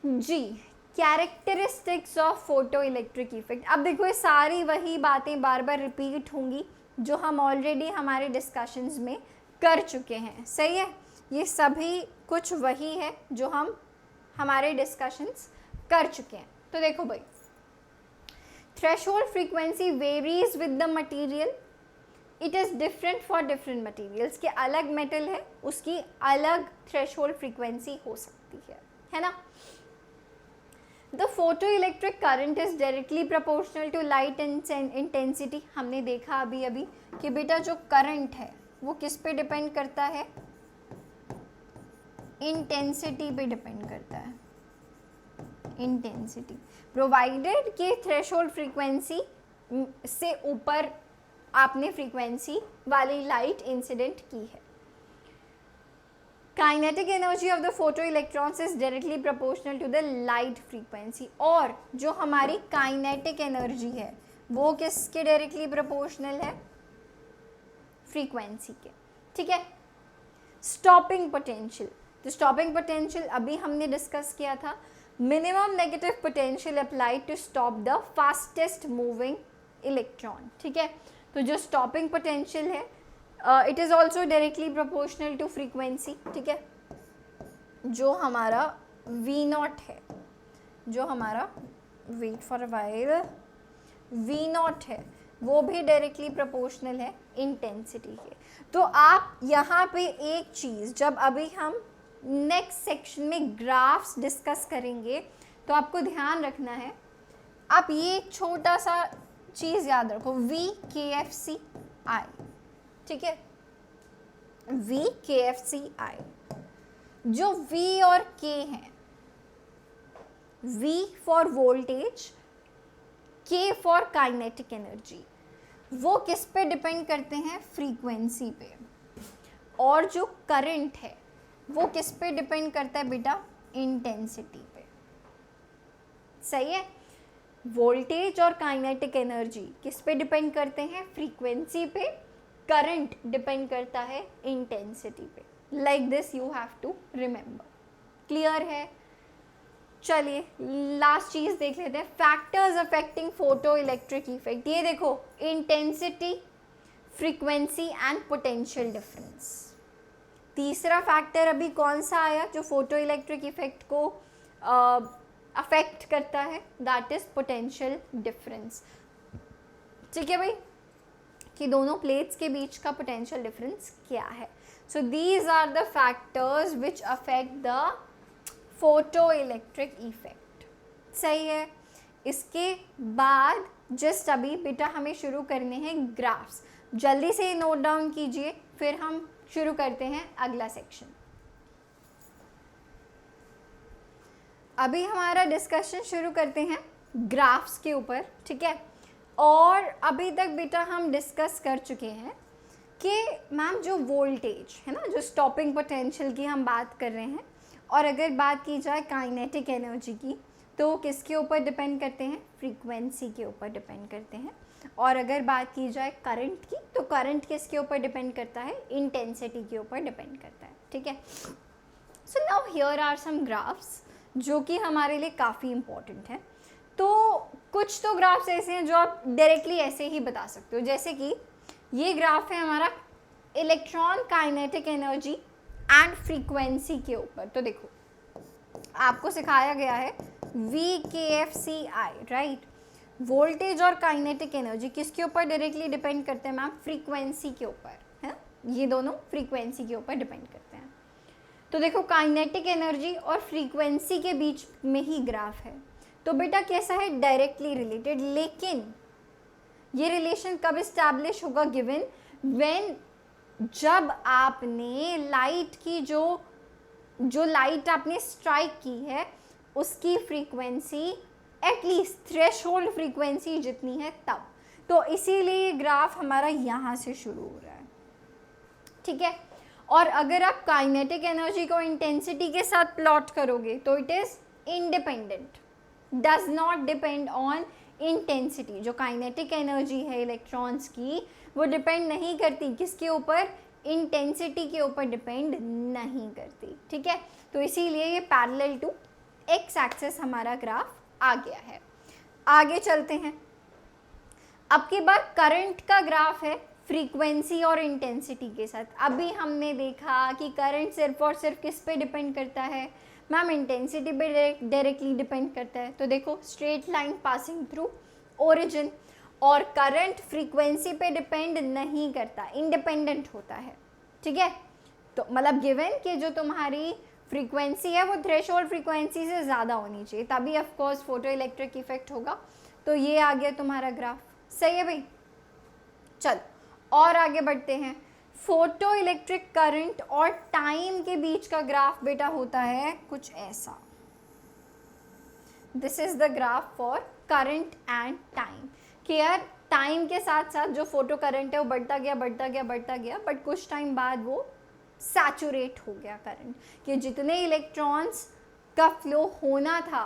जी. Characteristics of photo electric effect. अब देखो ये सारी वही बातें बार बार रिपीट होंगी जो हम ऑलरेडी हमारे डिस्कशंस में कर चुके हैं. सही है. ये सभी कुछ वही है जो हम हमारे डिस्कशंस कर चुके हैं. तो देखो भाई, threshold frequency varies with the material. It is different for different materials. के अलग मेटल है उसकी अलग थ्रेशोल्ड फ्रीक्वेंसी हो सकती है ना. The photo electric current is directly proportional to light intensity. हमने देखा अभी अभी कि बेटा जो करंट है वो किस पे डिपेंड करता है, इंटेंसिटी पे डिपेंड करता है. इंटेंसिटी प्रोवाइडेड कि थ्रेशोल्ड फ्रीक्वेंसी से ऊपर आपने फ्रीक्वेंसी वाली लाइट इंसिडेंट की है. Kinetic energy of the photo electrons is directly proportional to the light frequency. और जो हमारी काइनेटिक एनर्जी है वो किसके डायरेक्टली प्रोपोर्शनल है, फ्रीक्वेंसी के. ठीक है. Stopping potential. तो स्टॉपिंग पोटेंशियल अभी हमने डिस्कस किया था. Minimum negative potential applied to stop the fastest moving electron. ठीक है. तो जो स्टॉपिंग पोटेंशियल है it is also directly proportional to frequency. ठीक है. जो हमारा V0 है, जो हमारा wait for a while V0 है वो भी डायरेक्टली प्रोपोर्शनल है इंटेंसिटी के. तो आप यहाँ पे एक चीज़, जब अभी हम नेक्स्ट सेक्शन में ग्राफ्स डिस्कस करेंगे तो आपको ध्यान रखना है, आप ये छोटा सा चीज़ याद रखो, VKFCI. ठीक है. VKFCI. जो V और K हैं, V for voltage, K for kinetic energy, वो किस पे डिपेंड करते हैं, फ्रीक्वेंसी पे. और जो करंट है वो किस पे डिपेंड करता है बेटा, इंटेंसिटी पे. सही है. वोल्टेज और काइनेटिक एनर्जी किस पे डिपेंड करते हैं, फ्रीक्वेंसी पे. करंट डिपेंड करता है इंटेंसिटी पे. Like this you have to remember. Clear है. चलिए लास्ट चीज़ देख लेते हैं, factors affecting photo electric effect. ये देखो, intensity, frequency and potential difference. तीसरा फैक्टर अभी कौन सा आया जो फोटो इलेक्ट्रिक इफेक्ट को अफेक्ट करता है, दैट इज पोटेंशियल डिफरेंस. ठीक है भाई, कि दोनों प्लेट्स के बीच का पोटेंशियल डिफरेंस क्या है. So these are the factors which affect the photo electric effect. सही है. इसके बाद जस्ट अभी बेटा हमें शुरू करने हैं ग्राफ्स. जल्दी से नोट डाउन कीजिए, फिर हम शुरू करते हैं अगला सेक्शन. अभी हमारा डिस्कशन शुरू करते हैं ग्राफ्स के ऊपर, ठीक है। और अभी तक बेटा हम डिस्कस कर चुके हैं कि मैम जो वोल्टेज है ना, जो स्टॉपिंग पोटेंशियल की हम बात कर रहे हैं, और अगर बात की जाए काइनेटिक एनर्जी की तो किसके ऊपर डिपेंड करते हैं, फ्रीक्वेंसी के ऊपर डिपेंड करते हैं। और अगर बात की जाए करंट की तो करंट किसके ऊपर डिपेंड करता है, इंटेंसिटी के ऊपर डिपेंड करता है, ठीक है। So now here are some graphs जो कि हमारे लिए काफ़ी इम्पोर्टेंट है। तो कुछ तो ग्राफ्स ऐसे हैं जो आप डायरेक्टली ऐसे ही बता सकते हो, जैसे कि ये ग्राफ है हमारा electron kinetic energy and frequency के ऊपर। तो देखो आपको सिखाया गया है VKFCI, राइट। वोल्टेज और काइनेटिक एनर्जी किसके ऊपर डायरेक्टली डिपेंड करते हैं मैम, फ्रीक्वेंसी के ऊपर, है। ये दोनों फ्रीक्वेंसी के ऊपर डिपेंड करते हैं। तो देखो काइनेटिक एनर्जी और फ्रीक्वेंसी के बीच में ही ग्राफ है, तो बेटा कैसा है, डायरेक्टली रिलेटेड। लेकिन ये रिलेशन कब इस्टेब्लिश होगा, गिवन व्हेन, जब आपने लाइट की जो लाइट आपने स्ट्राइक की है उसकी फ्रीक्वेंसी एटलीस्ट थ्रेशोल्ड फ्रीक्वेंसी जितनी है तब। तो इसीलिए ग्राफ हमारा यहाँ से शुरू हो रहा है, ठीक है। और अगर आप काइनेटिक एनर्जी को इंटेंसिटी के साथ प्लॉट करोगे तो it is independent, does not depend on intensity. जो काइनेटिक एनर्जी है इलेक्ट्रॉन्स की वो डिपेंड नहीं करती किसके ऊपर, इंटेंसिटी के ऊपर डिपेंड नहीं करती, ठीक है। तो इसीलिए ये पैरेलल टू एक्स एक्सिस हमारा ग्राफ आ गया है। आगे चलते हैं। अब की बार करंट का ग्राफ है फ्रीक्वेंसी और इंटेंसिटी के साथ। अभी हमने देखा कि करंट सिर्फ और सिर्फ किस पे डिपेंड करता है मैम, इंटेंसिटी पे डायरेक्टली डिपेंड करता है। तो देखो straight line passing through origin, और करंट फ्रीक्वेंसी पे डिपेंड नहीं करता, इंडिपेंडेंट होता है, ठीक है। तो मतलब गिवन कि जो तुम्हारी फ्रीक्वेंसी है वो थ्रेशोल्ड फ्रीक्वेंसी से ज़्यादा होनी चाहिए, तभी of course photo electric effect होगा। तो ये आ गया तुम्हारा ग्राफ, सही है भाई। चल और आगे बढ़ते हैं। फोटो इलेक्ट्रिक करंट और टाइम के बीच का ग्राफ बेटा होता है कुछ ऐसा। This is the graph for current and time, कि यार टाइम के साथ साथ जो फोटो करंट है वो बढ़ता गया बढ़ता गया बढ़ता गया, बट कुछ टाइम बाद वो सैचुरेट हो गया करंट, कि जितने इलेक्ट्रॉन्स का फ्लो होना था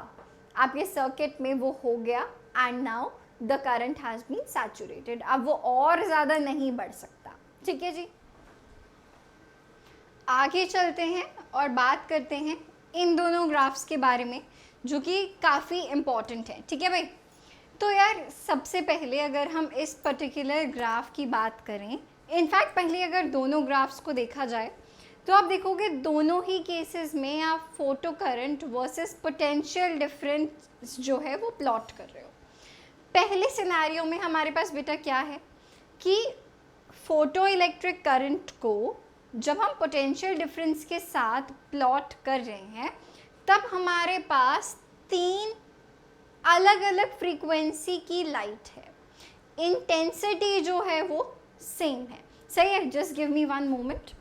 आपके सर्किट में वो हो गया, and now the current has been saturated. अब वो और ज़्यादा नहीं बढ़ सकता, ठीक है जी। आगे चलते हैं और बात करते हैं इन दोनों ग्राफ्स के बारे में जो कि काफ़ी इम्पॉर्टेंट है, ठीक है भाई। तो यार सबसे पहले अगर हम इस पर्टिकुलर ग्राफ की बात करें, इनफैक्ट पहले अगर दोनों ग्राफ्स को देखा जाए तो आप देखोगे दोनों ही केसेस में आप photo current versus potential difference जो है वो प्लॉट कर रहे हो। पहले सिनेरियो में हमारे पास बेटा क्या है कि फोटो इलेक्ट्रिक करंट को जब हम पोटेंशियल डिफरेंस के साथ प्लॉट कर रहे हैं तब हमारे पास 3 अलग अलग फ्रीक्वेंसी की लाइट है, इंटेंसिटी जो है वो सेम है, सही है। जस्ट गिव मी 1 मोमेंट।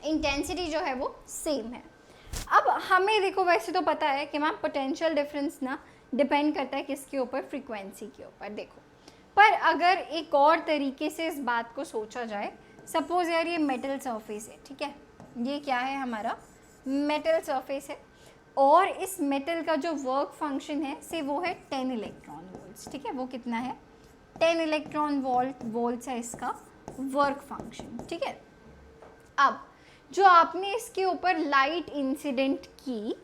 इंटेंसिटी जो है वो सेम है। अब हमें देखो वैसे तो पता है कि मैम पोटेंशियल डिफरेंस ना डिपेंड करता है किसके ऊपर, फ्रीक्वेंसी के ऊपर। देखो पर अगर एक और तरीके से इस बात को सोचा जाए, सपोज यार ये मेटल सरफेस है, ठीक है, ये क्या है हमारा मेटल सरफेस है, और इस मेटल का जो वर्क फंक्शन है से वो है 10 इलेक्ट्रॉन वोल्ट्स, ठीक है। वो कितना है, 10 इलेक्ट्रॉन वोल्ट्स है इसका वर्क फंक्शन, ठीक है। अब जो आपने इसके ऊपर लाइट इंसिडेंट की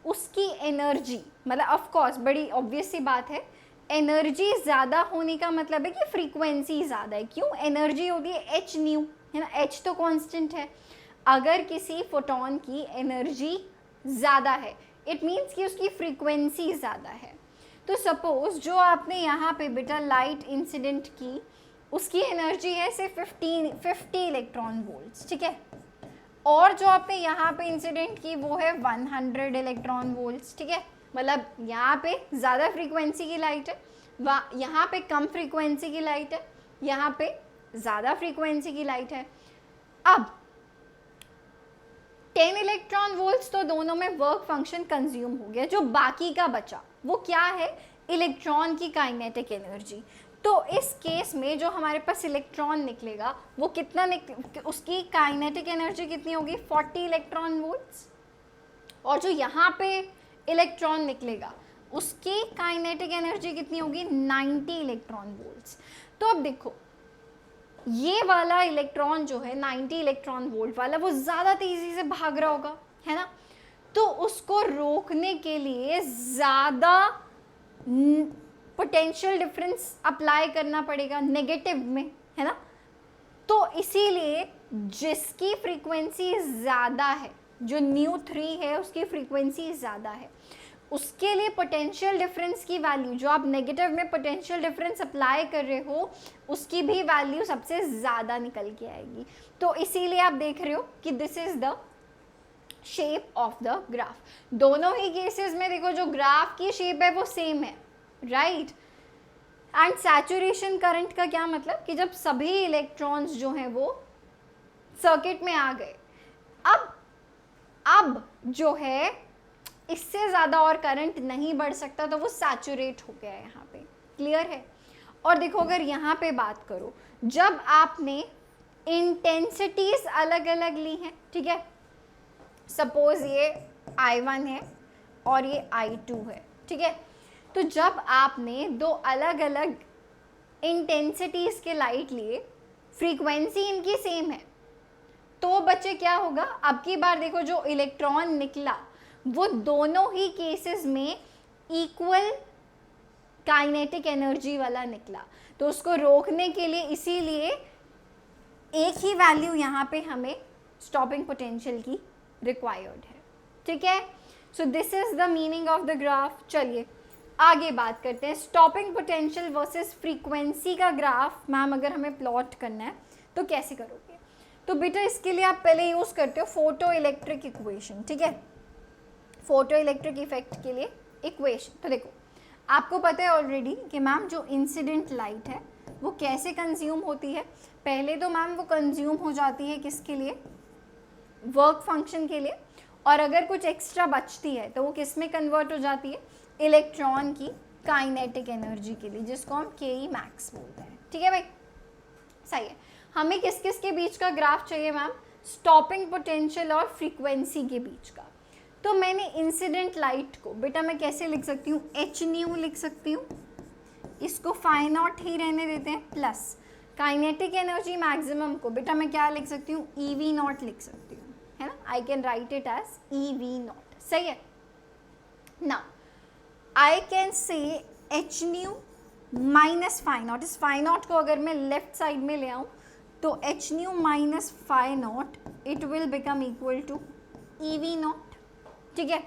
उसकी एनर्जी, मतलब ऑफ कोर्स बड़ी ऑब्वियस सी बात है, एनर्जी ज़्यादा होने का मतलब है कि फ्रीक्वेंसी ज़्यादा है। क्यों, एनर्जी होती है एच न्यू, है ना, एच तो कांस्टेंट है। अगर किसी फोटोन की एनर्जी ज़्यादा है इट मीन्स कि उसकी फ्रीक्वेंसी ज़्यादा है। तो सपोज जो आपने यहाँ पे बेटा लाइट इंसिडेंट की उसकी एनर्जी है से 50 इलेक्ट्रॉन वोल्ट्स, ठीक है, और जो आपने यहाँ पे इंसिडेंट की वो है 100 इलेक्ट्रॉन वोल्ट्स, ठीक है। मतलब यहाँ पे ज़्यादा फ्रीक्वेंसी की लाइट है, यहाँ पे कम फ्रीक्वेंसी की लाइट है, यहाँ पे ज़्यादा फ्रीक्वेंसी की लाइट है। अब 10 इलेक्ट्रॉन वोल्ट्स तो दोनों में वर्क फंक्शन कंज्यूम हो गया, जो बाकी का बचा वो क्या है, इलेक्ट्रॉन की काइनेटिक एनर्जी। तो इस केस में जो हमारे पास इलेक्ट्रॉन निकलेगा वो कितना उसकी काइनेटिक एनर्जी कितनी होगी, 40 इलेक्ट्रॉन वोल्ट्स। और जो यहाँ पे इलेक्ट्रॉन निकलेगा उसकी काइनेटिक एनर्जी कितनी होगी, 90 इलेक्ट्रॉन वोल्ट्स। तो अब देखो ये वाला इलेक्ट्रॉन जो है 90 इलेक्ट्रॉन वोल्ट वाला वो ज़्यादा तेज़ी से भाग रहा होगा, है ना, तो उसको रोकने के लिए ज़्यादा पोटेंशियल डिफरेंस अप्लाई करना पड़ेगा नेगेटिव में, है ना। तो इसीलिए जिसकी फ्रीक्वेंसी ज़्यादा है, जो nu3 है उसकी फ्रीक्वेंसी ज़्यादा है, उसके लिए पोटेंशियल डिफरेंस की वैल्यू, जो आप नेगेटिव में पोटेंशियल डिफरेंस अप्लाई कर रहे हो उसकी भी वैल्यू सबसे ज़्यादा निकल के आएगी। तो इसीलिए आप देख रहे हो कि this is the shape of the graph. दोनों ही केसेस में देखो जो ग्राफ की शेप है वो सेम है, राइट। एंड सैचुरेशन करंट का क्या मतलब कि जब सभी इलेक्ट्रॉन्स जो हैं वो सर्किट में आ गए, अब जो है इससे ज़्यादा और करंट नहीं बढ़ सकता, तो वो सैचुरेट हो गया है यहाँ पे, क्लियर है। और देखो अगर यहाँ पे बात करो, जब आपने इंटेंसिटीज अलग अलग ली हैं, ठीक है, सपोज ये I1 है और ये I2 है, ठीक है, तो जब आपने दो अलग अलग इंटेंसिटीज के लाइट लिए, फ्रीक्वेंसी इनकी सेम है, तो बच्चे क्या होगा, अब की बार देखो जो इलेक्ट्रॉन निकला वो दोनों ही केसेस में इक्वल काइनेटिक एनर्जी वाला निकला। तो उसको रोकने के लिए इसीलिए एक ही वैल्यू यहाँ पे हमें स्टॉपिंग पोटेंशियल की रिक्वायर्ड है, ठीक है। सो this is the meaning of the graph. चलिए आगे बात करते हैं, स्टॉपिंग पोटेंशियल वर्सेस फ्रीक्वेंसी का ग्राफ मैम अगर हमें प्लॉट करना है तो कैसे करोगे। तो बेटा इसके लिए आप पहले यूज करते हो फोटो इलेक्ट्रिक इक्वेशन, ठीक है, फोटो इलेक्ट्रिक इफेक्ट के लिए इक्वेशन। तो देखो आपको पता है ऑलरेडी कि मैम जो इंसिडेंट लाइट है वो कैसे कंज्यूम होती है। पहले तो मैम वो कंज्यूम हो जाती है किसके लिए, वर्क फंक्शन के लिए, और अगर कुछ एक्स्ट्रा बचती है तो वो किस में कन्वर्ट हो जाती है, इलेक्ट्रॉन की काइनेटिक एनर्जी के लिए, जिसको हम के मैक्स बोलते हैं, ठीक है भाई, सही है। हमें किस किस के बीच का ग्राफ चाहिए मैम, स्टॉपिंग पोटेंशियल और फ्रीक्वेंसी के बीच का। तो मैंने इंसिडेंट लाइट को बेटा मैं कैसे लिख सकती हूँ, एच न्यू लिख सकती हूँ, इसको फाई नॉट ही रहने देते हैं, प्लस काइनेटिक एनर्जी मैक्सिमम को बेटा मैं क्या लिख सकती हूँ, ई वी नॉट लिख सकती हूँ, है ना, I can write it as E V naught, सही है ना। I can say H nu minus phi naught, इस फाई नॉट को अगर मैं लेफ्ट साइड में ले आऊँ तो H nu minus phi naught it will become equal to E V naught, ठीक है।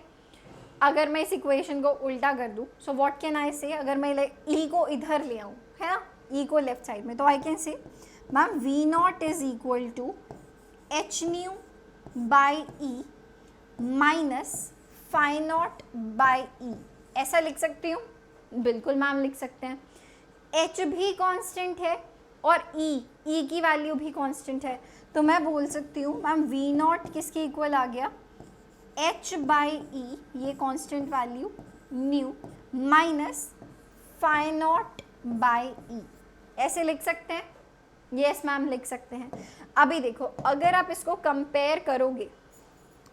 अगर मैं इस इक्वेशन को उल्टा कर दूँ, सो व्हाट कैन आई से, अगर मैं ई को इधर ले आऊँ, है ना, ई को लेफ्ट साइड में, तो I can say ma'am V naught is equal to H nu by e minus phi naught by e, ऐसा लिख सकती हूँ, बिल्कुल मैम लिख सकते हैं। एच भी कांस्टेंट है और ई की वैल्यू भी कांस्टेंट है, तो मैं बोल सकती हूँ मैम वी नॉट किसके इक्वल आ गया, एच बाई ई, ये constant value nu minus phi naught by e, ऐसे लिख सकते हैं, यस मैम लिख सकते हैं। अभी देखो अगर आप इसको कंपेयर करोगे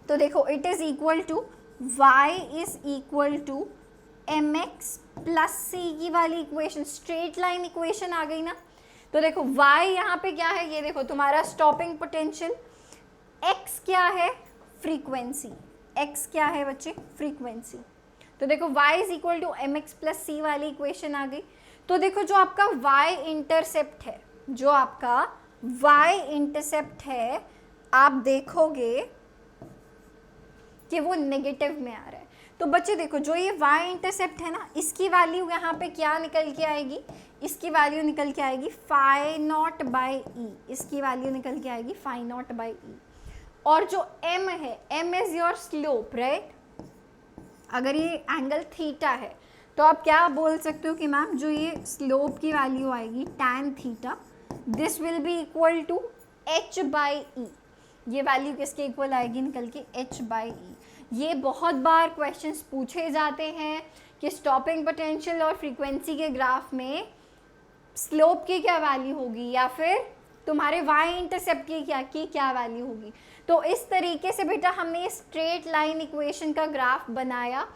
तो देखो it is equal to y is equal to m x plus c की वाली इक्वेशन, स्ट्रेट लाइन इक्वेशन आ गई ना। तो देखो y यहाँ पे क्या है, ये देखो तुम्हारा स्टॉपिंग पोटेंशियल, x क्या है, फ्रीक्वेंसी, x क्या है बच्चे, फ्रीक्वेंसी। तो देखो y is equal to m x plus c वाली इक्वेशन आ गई। तो देखो जो आपका y इंटरसेप्ट है, जो आपका y इंटरसेप्ट है, आप देखोगे कि वो नेगेटिव में आ रहा है। तो बच्चे देखो जो ये y इंटरसेप्ट है ना, इसकी वैल्यू यहाँ पे क्या निकल के आएगी, इसकी वैल्यू निकल के आएगी फाई नॉट बाई ई, इसकी वैल्यू निकल के आएगी फाई नॉट बाई ई। और जो m है, m is your slope, right. अगर ये एंगल थीटा है तो आप क्या बोल सकते हो कि मैम जो ये स्लोप की वैल्यू आएगी tan theta, this will be equal to h by e. ये वैल्यू किसके इक्वल आएगी निकल के, h/e। ये बहुत बार क्वेश्चंस पूछे जाते हैं कि स्टॉपिंग पोटेंशियल और फ्रीक्वेंसी के ग्राफ में स्लोप की क्या वैल्यू होगी या फिर तुम्हारे y इंटरसेप्ट की क्या वैल्यू होगी। तो इस तरीके से बेटा हमने स्ट्रेट लाइन इक्वेशन का ग्राफ बनाया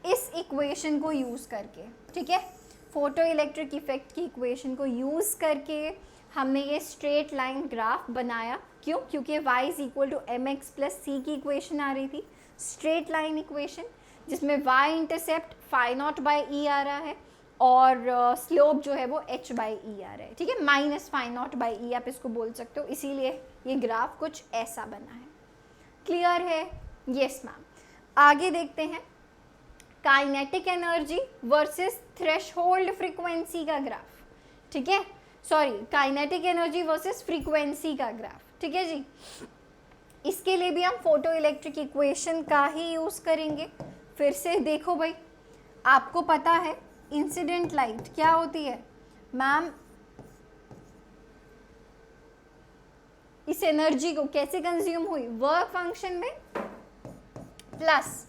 इस इक्वेशन को यूज़ करके, ठीक है। फोटो इलेक्ट्रिक इफेक्ट की इक्वेशन को यूज़ करके हमने ये स्ट्रेट लाइन ग्राफ बनाया। क्यों? क्योंकि y is equal to mx plus c की इक्वेशन आ रही थी, स्ट्रेट लाइन इक्वेशन, जिसमें y intercept phi naught by e आ रहा है और स्लोप जो है वो h/e आ रहा है, ठीक है, माइनस फाई नॉट बाई ई आप इसको बोल सकते हो। इसीलिए ये ग्राफ कुछ ऐसा बना है। क्लियर है? Yes ma'am. आगे देखते हैं kinetic energy versus threshold frequency का ग्राफ, ठीक है, sorry kinetic energy versus frequency का ग्राफ, ठीक है जी। इसके लिए भी हम फोटो इलेक्ट्रिक इक्वेशन का ही यूज़ करेंगे। फिर से देखो भाई, आपको पता है इंसिडेंट लाइट क्या होती है मैम, इस एनर्जी को कैसे कंज्यूम हुई, वर्क फंक्शन में प्लस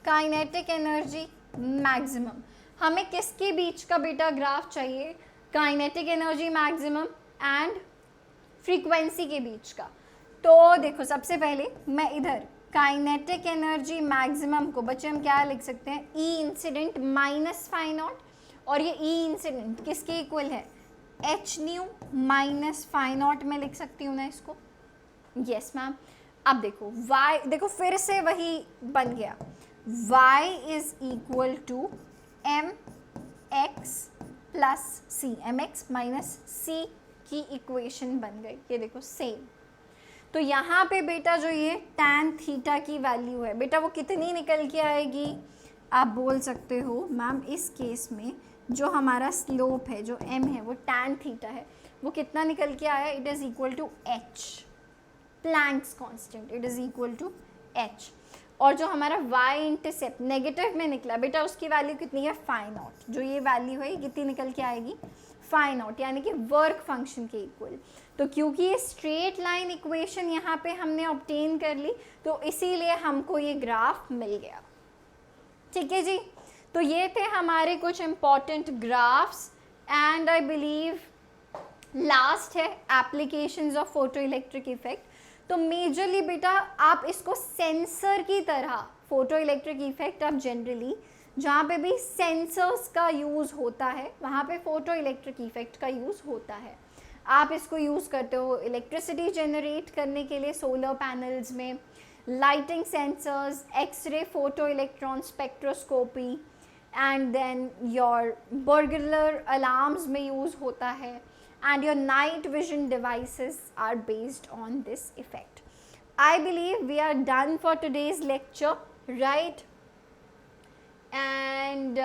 काइनेटिक एनर्जी मैक्सिमम। हमें किसके बीच का बेटा ग्राफ चाहिए, kinetic energy maximum and frequency के बीच का। तो देखो सबसे पहले मैं इधर काइनेटिक एनर्जी मैक्सिमम को बच्चे हम क्या लिख सकते हैं, E incident minus phi naught, और ये ई इंसिडेंट किसके इक्वल है, H nu minus phi naught में लिख सकती हूँ ना इसको। Yes ma'am. अब देखो y, देखो फिर से वही बन गया, y is equal to m x plus c, m x minus c की इक्वेशन बन गई। ये देखो सेम। तो यहाँ पे बेटा जो ये tan थीटा की वैल्यू है बेटा वो कितनी निकल के आएगी, आप बोल सकते हो मैम इस केस में जो हमारा स्लोप है जो m है वो tan थीटा है, वो कितना निकल के आया, it is equal to h, Planck's constant, it is equal to h। और जो हमारा y इंटरसेप्ट नेगेटिव में निकला बेटा उसकी वैल्यू कितनी है, फाई नॉट। जो ये वैल्यू है कितनी निकल के आएगी, फाई नॉट, यानी कि वर्क फंक्शन के इक्वल। तो क्योंकि ये स्ट्रेट लाइन इक्वेशन यहाँ पे हमने ऑब्टेन कर ली तो इसीलिए हमको ये ग्राफ मिल गया, ठीक है जी। तो ये थे हमारे कुछ important graphs and I believe last है applications of photo electric effect. तो मेजरली बेटा आप इसको सेंसर की तरह, फोटो इलेक्ट्रिक इफेक्ट आप जनरली जहाँ पे भी सेंसर्स का यूज़ होता है वहाँ पे फोटो इलेक्ट्रिक इफेक्ट का यूज़ होता है। आप इसको यूज़ करते हो इलेक्ट्रिसिटी जनरेट करने के लिए सोलर पैनल्स में, lighting sensors, X ray photo electron spectroscopy and then your burglar alarms में यूज़ होता है, and your night vision devices are based on this effect. I believe we are done for today's lecture, right? And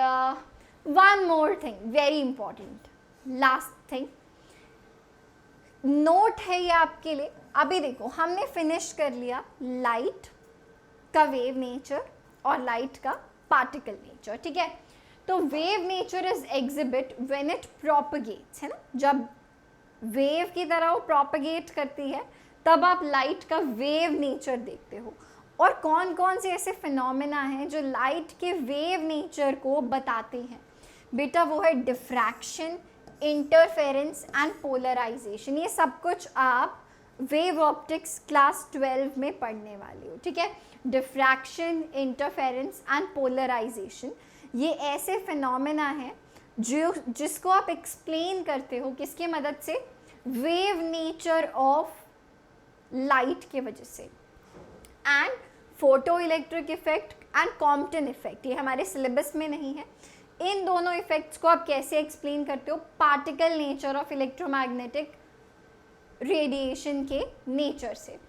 one more thing, very important, last thing, note है ये आपके लिए। अभी देखो हमने फिनिश कर लिया लाइट का वेव नेचर और लाइट का पार्टिकल नेचर, ठीक है। तो wave nature is exhibit when it propagates, है ना, जब वेव की तरह वो प्रोपगेट करती है तब आप लाइट का वेव नेचर देखते हो। और कौन कौन से ऐसे फिनोमेना हैं जो लाइट के वेव नेचर को बताते हैं बेटा, वो है डिफ्रैक्शन, इंटरफेरेंस एंड पोलराइजेशन। ये सब कुछ आप वेव ऑप्टिक्स क्लास 12 में पढ़ने वाले हो, ठीक है। डिफ्रैक्शन, इंटरफेरेंस एंड पोलराइजेशन ये ऐसे फिनोमेना हैं जिसको आप एक्सप्लेन करते हो किसके मदद से, वेव नेचर ऑफ लाइट के वजह से। And photo electric effect and Compton effect ये हमारे सिलेबस में नहीं है। इन दोनों इफेक्ट्स को आप कैसे एक्सप्लेन करते हो, particle nature of electromagnetic radiation के नेचर से।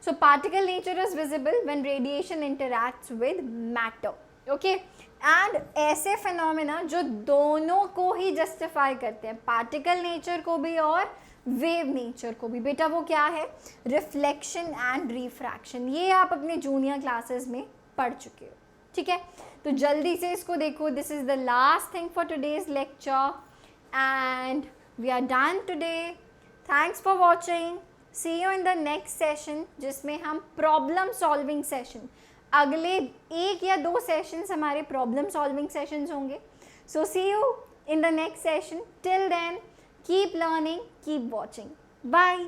So particle nature is visible when radiation interacts with matter, okay. And ऐसे फिनोमेना जो दोनों को ही जस्टिफाई करते हैं, पार्टिकल नेचर को भी और वेव नेचर को भी बेटा, वो क्या है, रिफ्लेक्शन एंड रिफ्रैक्शन। ये आप अपने जूनियर क्लासेस में पढ़ चुके हो, ठीक है। तो जल्दी से इसको देखो, this is the last thing for today's lecture and we are done today. Thanks for watching, see you in the next session, जिसमें हम प्रॉब्लम सॉल्विंग सेशन, अगले 1 या 2 सेशंस हमारे प्रॉब्लम सॉल्विंग सेशंस होंगे. So see you in the next session. Till then keep learning, keep watching. Bye.